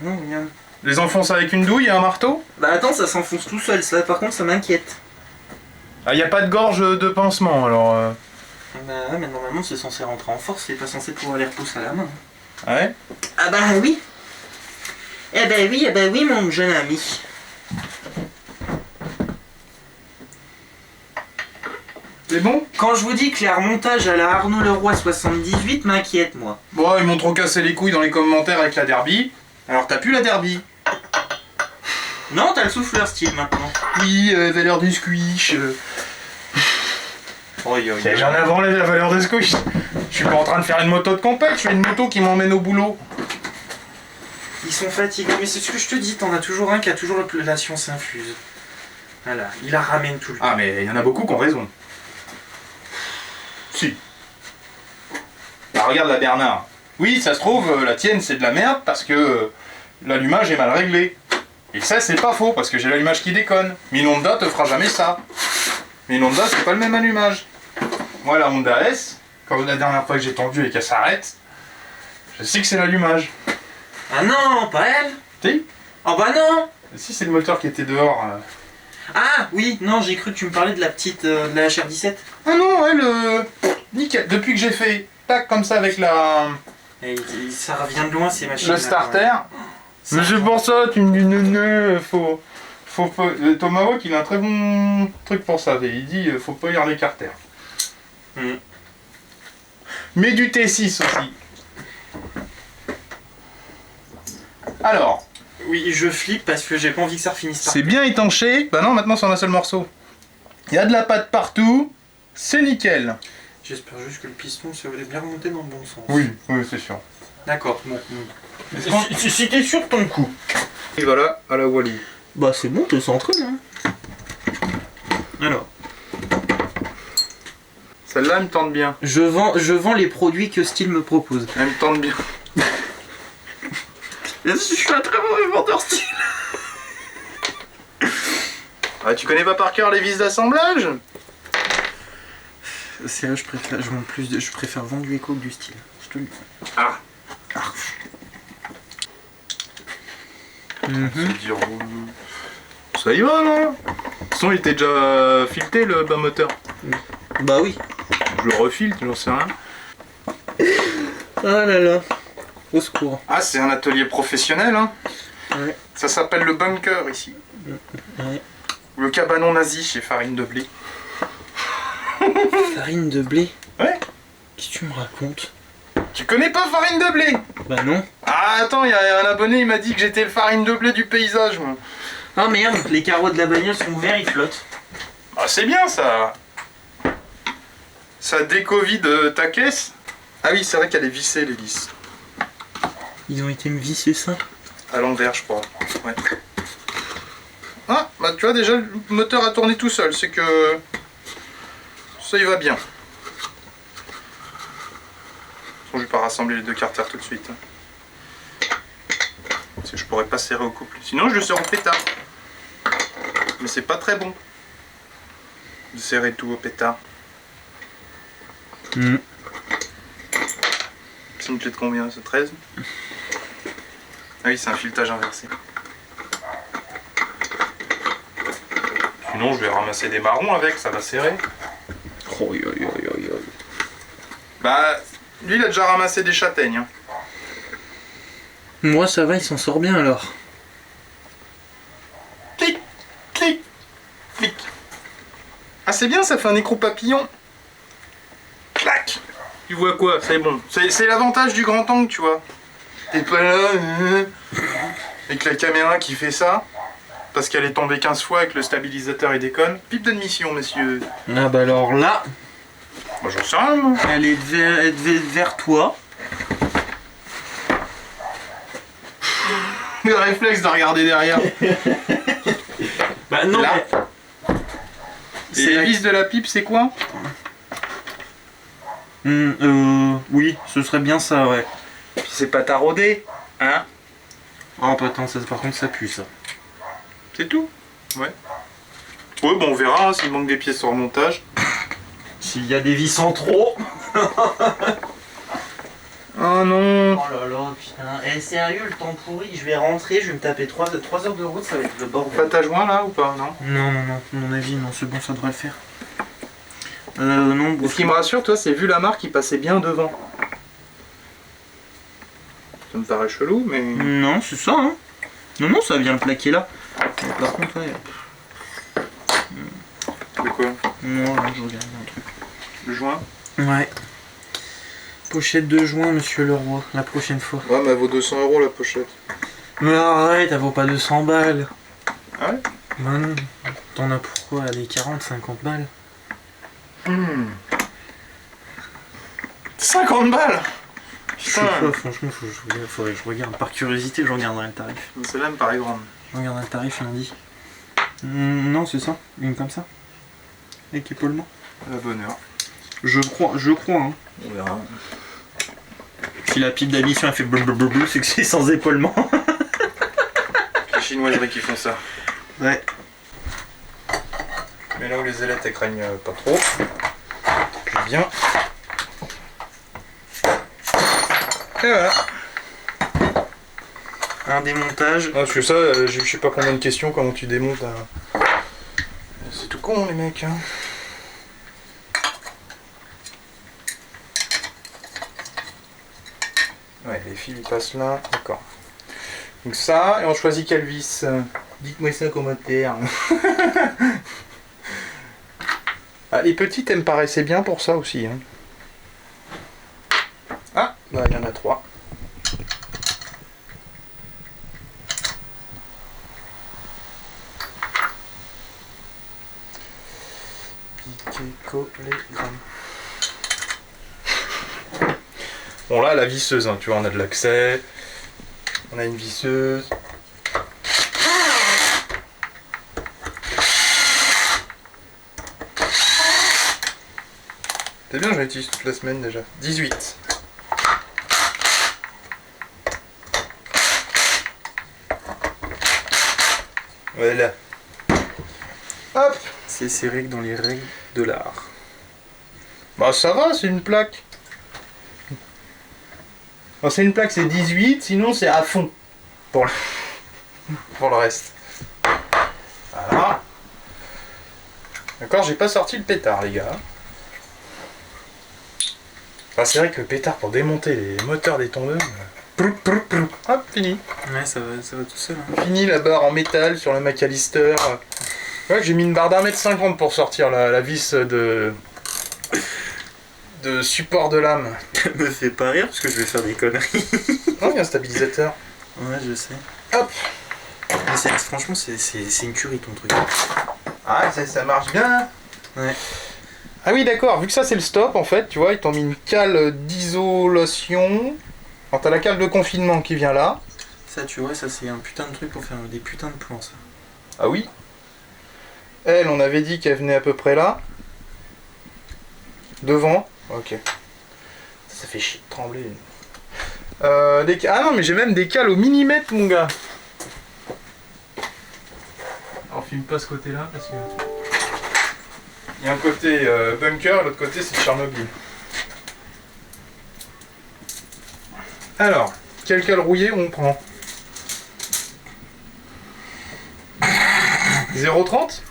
[SPEAKER 3] Non, regarde.
[SPEAKER 2] Les enfonce avec une douille et un marteau?
[SPEAKER 3] Bah attends, ça s'enfonce tout seul, ça par contre ça m'inquiète.
[SPEAKER 2] Ah, y a pas de gorge de pincement, alors...
[SPEAKER 3] Bah ouais, mais normalement c'est censé rentrer en force, c'est pas censé pouvoir les repousser à la main.
[SPEAKER 2] Ouais.
[SPEAKER 3] Ah bah oui. Eh bah oui mon jeune ami.
[SPEAKER 2] C'est bon?
[SPEAKER 3] Quand je vous dis que les remontages à la Arnaud Leroy 78 m'inquiète moi.
[SPEAKER 2] Bon, ils m'ont trop cassé les couilles dans les commentaires avec la derby. Alors t'as plus la derby?
[SPEAKER 3] Non, t'as le souffleur style maintenant.
[SPEAKER 2] Oui, valeur du squish.
[SPEAKER 3] J'ai
[SPEAKER 2] J'en avant la valeur des squish. Je suis pas en train de faire une moto de compète, je fais une moto qui m'emmène au boulot.
[SPEAKER 3] Ils sont fatigués, mais c'est ce que je te dis, t'en as toujours un qui a toujours la science infuse. Voilà, il la ramène tout le temps.
[SPEAKER 2] Ah, mais il y en a beaucoup qui ont raison. Si. Bah, regarde la Bernard. Oui, ça se trouve, la tienne c'est de la merde parce que l'allumage est mal réglé. Et ça, c'est pas faux, parce que j'ai l'allumage qui déconne. Mais une Honda te fera jamais ça. Mais une Honda, c'est pas le même allumage. Moi, la Honda S, quand la dernière fois que j'ai tendu et qu'elle s'arrête, je sais que c'est l'allumage.
[SPEAKER 3] Ah non, pas elle.
[SPEAKER 2] Si.
[SPEAKER 3] Oh bah non.
[SPEAKER 2] Si, c'est le moteur qui était dehors.
[SPEAKER 3] Ah oui, non, j'ai cru que tu me parlais de la petite, de la HR17.
[SPEAKER 2] Ah non, elle, nickel. Depuis que j'ai fait, tac, comme ça avec la...
[SPEAKER 3] Ça revient de loin ces machines.
[SPEAKER 2] le starter. Mais c'est pour ça, tu me dis non, faut... Le Tomahawk, il a un très bon truc pour ça. Il dit, faut pas lire les carters. Mais du T6 aussi. Alors,
[SPEAKER 3] Oui, je flippe parce que j'ai pas envie que ça refinisse par.
[SPEAKER 2] c'est bien étanché. Bah non, maintenant c'est un seul morceau. Il y a de la pâte partout. C'est nickel.
[SPEAKER 3] J'espère juste que le piston se voulait bien remonter dans le bon sens.
[SPEAKER 2] Oui, c'est sûr.
[SPEAKER 3] D'accord, bon.
[SPEAKER 2] Si t'es sûr de ton coup. Et voilà, à la Wally.
[SPEAKER 3] Bah c'est bon, t'es centré hein. Alors.
[SPEAKER 2] Celle-là, elle me tente bien.
[SPEAKER 3] Je vends les produits que Steel me propose.
[SPEAKER 2] Elle me tente bien.
[SPEAKER 3] Je suis un très mauvais vendeur Steel.
[SPEAKER 2] Ah, tu connais pas par cœur les vis d'assemblage?
[SPEAKER 3] C'est là je préfère vendre du Echo que du Steel. Je te le dis.
[SPEAKER 2] Ah.
[SPEAKER 3] Mhm.
[SPEAKER 2] C'est dire... Ça y va, là. De toute façon, il était déjà fileté, le bas moteur.
[SPEAKER 3] Bah oui.
[SPEAKER 2] Je le refile, j'en sais rien.
[SPEAKER 3] Ah là là. Au secours.
[SPEAKER 2] Ah, c'est un atelier professionnel, hein.
[SPEAKER 3] Ouais.
[SPEAKER 2] Ça s'appelle le bunker, ici.
[SPEAKER 3] Ouais.
[SPEAKER 2] Le cabanon nazi chez Farine de Blé.
[SPEAKER 3] Farine de blé.
[SPEAKER 2] Ouais.
[SPEAKER 3] Qu'est-ce que tu me racontes?
[SPEAKER 2] Tu connais pas Farine de Blé?
[SPEAKER 3] Bah non.
[SPEAKER 2] Ah, attends, il y a un abonné, il m'a dit que j'étais le Farine de Blé du paysage, moi.
[SPEAKER 3] Ah merde, les carreaux de la bagnole sont ouverts, ils flottent.
[SPEAKER 2] Ah, c'est bien, ça. Ça décovide ta caisse. Ah oui, c'est vrai qu'elle est vissée, l'hélice.
[SPEAKER 3] Ils ont été me visser ça.
[SPEAKER 2] À l'envers, je crois. Ouais. Ah, bah tu vois, déjà, le moteur a tourné tout seul, c'est que... Ça y va bien. Je vais pas rassembler les deux carters tout de suite. Parce que je pourrais pas serrer au couple. Sinon, je le serre en pétard. Mais c'est pas très bon de serrer tout au pétard. C'est une clé de combien? C'est 13? Ah oui, c'est un filetage inversé. Sinon, je vais ramasser des marrons avec, ça va serrer. Bah, lui, il a déjà ramassé des châtaignes. Hein.
[SPEAKER 3] Moi ça va, il s'en sort bien alors.
[SPEAKER 2] Clic, clic, clic. Ah, c'est bien, ça fait un écrou papillon. Clac. Tu vois quoi? C'est bon. C'est l'avantage du grand angle, tu vois. T'es pas là, avec la caméra qui fait ça, parce qu'elle est tombée 15 fois et que le stabilisateur il déconne. Pipe d'admission, monsieur.
[SPEAKER 3] Ah bah alors là,
[SPEAKER 2] Moi, j'en sais rien, moi.
[SPEAKER 3] elle est vers toi.
[SPEAKER 2] Le réflexe de regarder derrière.
[SPEAKER 3] Bah non,
[SPEAKER 2] Là.
[SPEAKER 3] mais...
[SPEAKER 2] Et les vis de la pipe, c'est quoi?
[SPEAKER 3] Oui, ce serait bien ça, ouais.
[SPEAKER 2] C'est pas taraudé, hein?
[SPEAKER 3] Oh putain, ça, par contre ça pue ça.
[SPEAKER 2] C'est tout? Ouais. Ouais, bon, on verra hein, s'il manque des pièces sur le montage.
[SPEAKER 3] S'il y a des vis en trop.
[SPEAKER 2] Oh non.
[SPEAKER 3] Oh là là, putain. Eh sérieux, le temps pourri, je vais rentrer, je vais me taper 3 heures de route, ça va être le bordel.
[SPEAKER 2] Pas ta joint là ou pas? Non.
[SPEAKER 3] Non, à mon avis, non, c'est bon, ça devrait le faire. Non, bon,
[SPEAKER 2] Ce qui me rassure, toi, c'est vu la marque, il passait bien devant. Ça me paraît chelou, mais...
[SPEAKER 3] Non, c'est ça, hein. Non, ça vient le plaquer là. Mais par contre, ouais.
[SPEAKER 2] De quoi?
[SPEAKER 3] Non, là, je regarde un truc.
[SPEAKER 2] Le joint?
[SPEAKER 3] Ouais. Pochette de joint, monsieur Leroy, la prochaine fois.
[SPEAKER 2] Ouais, mais elle vaut 200 € la pochette.
[SPEAKER 3] Mais arrête, elle vaut pas 200 balles.
[SPEAKER 2] Ah ouais?
[SPEAKER 3] Bah non. T'en as pourquoi? Allez, 40, 50 balles.
[SPEAKER 2] 50 balles!
[SPEAKER 3] Je sais pas, franchement, faudrait que je regarde. Par curiosité, je regarderai le tarif.
[SPEAKER 2] Celle-là me paraît grande.
[SPEAKER 3] Je regarderai le tarif lundi. Non, c'est ça. Une comme ça. Avec épaulement.
[SPEAKER 2] À la bonne heure.
[SPEAKER 3] Je crois, hein.
[SPEAKER 2] On verra.
[SPEAKER 3] Si la pipe d'admission a fait blablabla, c'est que c'est sans épaulement.
[SPEAKER 2] Je chinoiseries qui font ça.
[SPEAKER 3] Ouais.
[SPEAKER 2] Mais là où les ailettes elles craignent pas trop. C'est bien. Et voilà.
[SPEAKER 3] Un démontage.
[SPEAKER 2] Parce que ça, je sais pas combien de questions, comment tu démontes un... C'est tout con les mecs. Hein. Ouais, les fils ils passent là, d'accord. Donc ça, et on choisit quelle vis. Dites-moi ça en commentaire. Ah, les petites, elles me paraissaient bien pour ça aussi. Hein. Ah, bah il y en a 3. Piquer, coller, gramme. Bon là, la visseuse, hein, tu vois, on a de l'accès. On a une visseuse. C'est bien, j'en utilise toute la semaine déjà. 18. Voilà. Hop.
[SPEAKER 3] C'est serré que dans les règles de l'art.
[SPEAKER 2] Bah ça va, c'est une plaque. Quand c'est une plaque, c'est 18, sinon c'est à fond. Pour le reste. Voilà. D'accord, j'ai pas sorti le pétard, les gars. Enfin, c'est vrai que le pétard pour démonter les moteurs des tondeuses. Hop, fini.
[SPEAKER 3] Ouais, ça va tout seul. Hein.
[SPEAKER 2] Fini la barre en métal sur le McAllister. Ouais, j'ai mis une barre d'1,50 m pour sortir la vis de support de lame.
[SPEAKER 3] Me fais pas rire parce que je vais faire des conneries.
[SPEAKER 2] Non, il y a un stabilisateur.
[SPEAKER 3] Ouais, je sais.
[SPEAKER 2] Hop.
[SPEAKER 3] Mais franchement, c'est une curie ton truc.
[SPEAKER 2] Ah, ça marche bien.
[SPEAKER 3] Ouais.
[SPEAKER 2] Ah oui, d'accord. Vu que ça, c'est le stop, en fait, tu vois, ils t'ont mis une cale d'isolation. Alors, t'as la cale de confinement qui vient là.
[SPEAKER 3] Ça, tu vois, ça, c'est un putain de truc pour faire des putains de plans, ça.
[SPEAKER 2] Ah oui. Elle, on avait dit qu'elle venait à peu près là. Devant. Ok. Ça fait chier de trembler. Ah non, mais j'ai même des cales au millimètre, mon gars. Alors, filme pas ce côté-là, parce que... Il y a un côté bunker, l'autre côté, c'est Tchernobyl. Alors, quelle cale rouillée on prend? 0,30?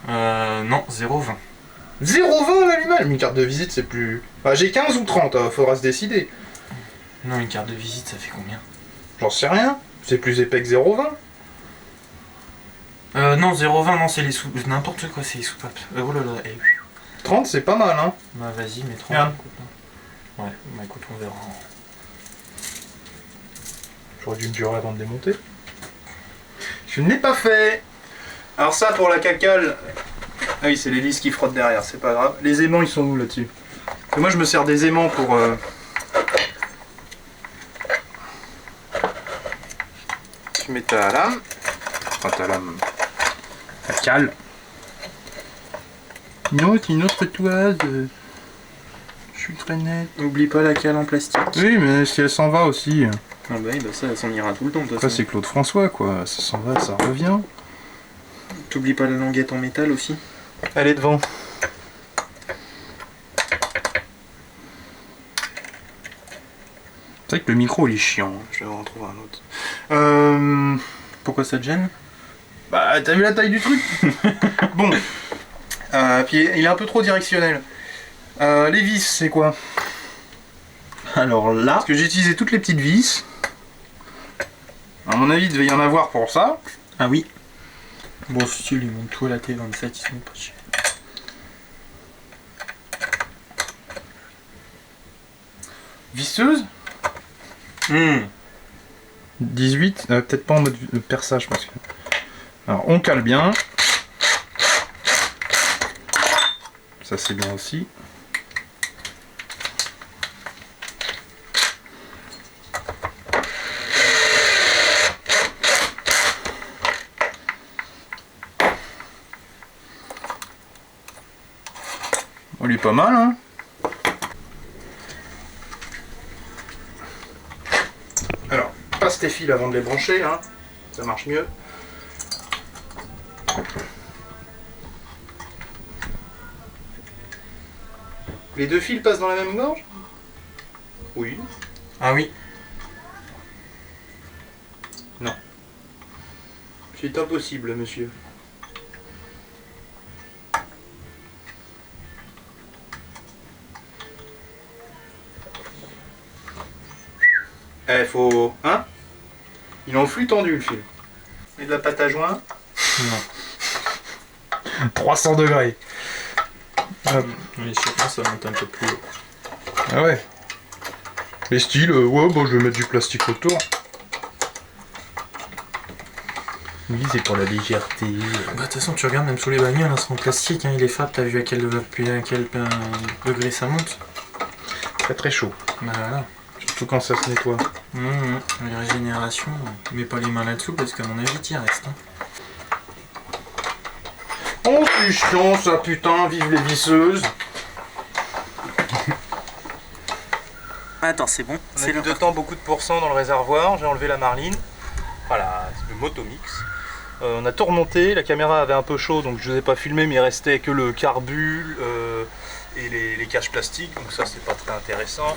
[SPEAKER 3] Non, 0,20.
[SPEAKER 2] 0,20 l'allumage. Une carte de visite, c'est plus... Bah, j'ai 15 ou 30, faudra se décider.
[SPEAKER 3] Non, une carte de visite, ça fait combien?
[SPEAKER 2] J'en sais rien. C'est plus épais que 0,20.
[SPEAKER 3] Non, 0,20, non, c'est les sous... N'importe quoi, c'est les soupapes. Oh là là,
[SPEAKER 2] 30, c'est pas mal, hein.
[SPEAKER 3] Bah vas-y, mets 30.
[SPEAKER 2] Regarde.
[SPEAKER 3] Ouais, bah écoute, on verra.
[SPEAKER 2] J'aurais dû me durer avant de démonter. Je ne l'ai pas fait. Alors ça, pour la cacale... Ah oui, c'est l'hélice qui frotte derrière, c'est pas grave. Les aimants, ils sont où, là-dessus? Parce que moi, je me sers des aimants pour... Tu mets ta lame. Enfin, ta lame... La cale. Non, c'est une autre toise. Je suis très net.
[SPEAKER 3] N'oublie pas la cale en plastique.
[SPEAKER 2] Oui, mais si elle s'en va aussi.
[SPEAKER 3] Ah bah oui, bah ça s'en ira tout le temps de toute
[SPEAKER 2] Ça,
[SPEAKER 3] façon.
[SPEAKER 2] c'est Claude François, quoi. Ça s'en va, ça revient.
[SPEAKER 3] T'oublies pas la languette en métal aussi.
[SPEAKER 2] Elle est devant. C'est vrai que le micro, il est chiant. Hein. Je vais en trouver un autre.
[SPEAKER 3] Pourquoi ça te gêne?
[SPEAKER 2] Bah, t'as vu la taille du truc? Bon. Puis il est un peu trop directionnel. Les vis, c'est quoi?
[SPEAKER 3] Alors là...
[SPEAKER 2] Parce que j'ai utilisé toutes les petites vis. À mon avis, il devait y en avoir pour ça.
[SPEAKER 3] Ah oui. Bon, si tu lui montres tout à la T27, ils sont pas chers.
[SPEAKER 2] Visseuse 18, peut-être pas en mode perçage parce que... Alors on cale bien. Ça c'est bien aussi. On lui est pas mal, hein. Alors, passe tes fils avant de les brancher, hein.
[SPEAKER 3] Ça marche mieux. Les deux fils passent dans la même gorge? Oui. Ah oui. Non. C'est impossible, monsieur. Faut... Hein? Il est en flux tendu, le fil. Et de la pâte à joint?
[SPEAKER 2] Non. 300 degrés. Hop.
[SPEAKER 3] Mais je sais pas, ça monte un peu plus haut.
[SPEAKER 2] Ah ouais. Les styles, ouais, bon, je vais mettre du plastique autour. Oui, c'est pour la légèreté.
[SPEAKER 3] Bah, de toute façon, tu regardes, même sous les bagnoles, hein, c'est en plastique, hein, il est fab, t'as vu à quel degré ça monte?
[SPEAKER 2] Très très chaud.
[SPEAKER 3] Bah voilà.
[SPEAKER 2] Surtout quand ça se nettoie.
[SPEAKER 3] Les régénérations, mets pas les mains là-dessous parce qu'à mon avis, t'y restes. Hein. Oh, c'est chiant ça, putain, vive les visseuses! Attends, c'est bon. On a eu dedans beaucoup de pourcents dans le réservoir, j'ai enlevé la marline. Voilà, c'est le Motomix. On a tout remonté, la caméra avait un peu chaud donc je ne vous ai pas filmé, mais il restait que le carbu et les caches plastiques, donc ça c'est pas très intéressant.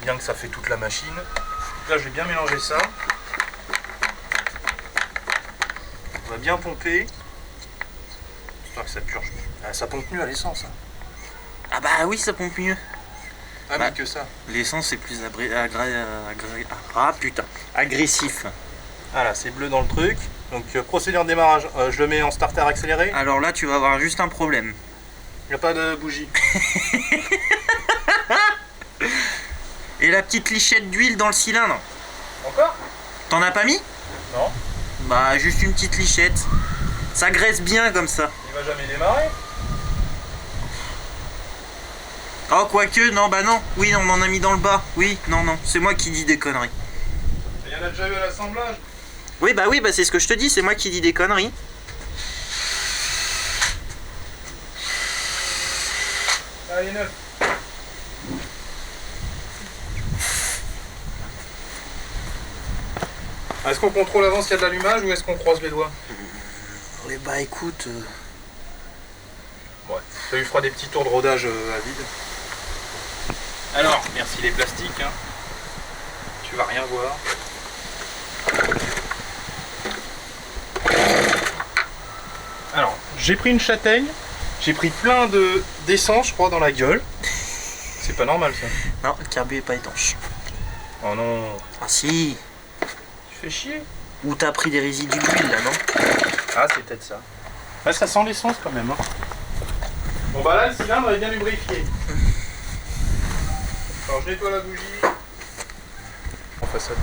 [SPEAKER 3] Bien que ça fait toute la machine. Là je vais bien mélanger ça. On va bien pomper. J'espère que ça purge. Ah, ça pompe mieux à l'essence. Hein. Ah bah oui, ça pompe mieux. Ah bah, mais que ça. L'essence c'est plus agressif. Voilà, c'est bleu dans le truc. Donc procédure de démarrage, je le mets en starter accéléré. Alors là tu vas avoir juste un problème. Il n'y a pas de bougie. Et la petite lichette d'huile dans le cylindre. Encore? T'en as pas mis? Non. Bah juste une petite lichette. Ça graisse bien comme ça. Il va jamais démarrer? Oh quoique, non bah non. Oui on en a mis dans le bas. Oui, non, c'est moi qui dis des conneries. Il y en a déjà eu à l'assemblage? Oui bah c'est ce que je te dis, c'est moi qui dis des conneries. Allez, neuf. Est-ce qu'on contrôle avant s'il y a de l'allumage ou est-ce qu'on croise les doigts? Oui bah écoute... Ouais, ça lui fera des petits tours de rodage à vide. Alors, merci les plastiques, hein. Tu vas rien voir. Alors, j'ai pris une châtaigne, j'ai pris plein d'essence, je crois, dans la gueule. C'est pas normal ça. Non, le carbu est pas étanche. Oh non. Ah si. Tu fais chier. Ou t'as pris des résidus d'huile là, non? Ah, c'est peut-être ça. Là, ça sent l'essence quand même. Hein. Bon bah là, le cylindre est bien lubrifié. Alors, je nettoie la bougie. En façade.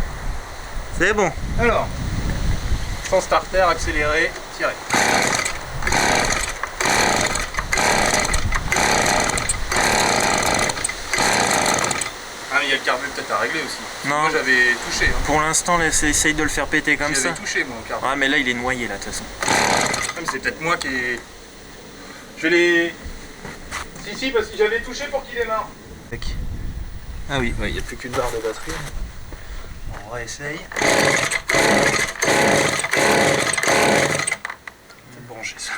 [SPEAKER 3] C'est bon. Alors, sans starter, accéléré, tiré. Ah, mais il y a le carbu peut-être à régler aussi. Non. Moi j'avais touché. Hein. Pour l'instant, essaye de le faire péter comme ça. J'avais touché moi au carbu. Ah, mais là il est noyé là de toute façon. Ah, mais c'est peut-être moi qui ai. Je vais les. Si, parce que j'avais touché pour qu'il démarre. Ah oui, il n'y a plus qu'une barre de batterie. On réessaye. Peut-être brancher ça.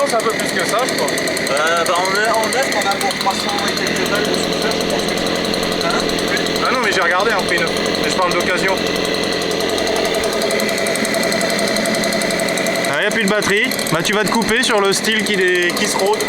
[SPEAKER 3] C'est un peu plus que ça, je crois. En neuf, on a pour 300 et quelques balles de souffleur, je pense que ça. Hein? Ah non, mais j'ai regardé en prix neuf. Mais je parle d'occasion. Il n'y a plus de batterie. Bah, tu vas te couper sur le style qui se rôde.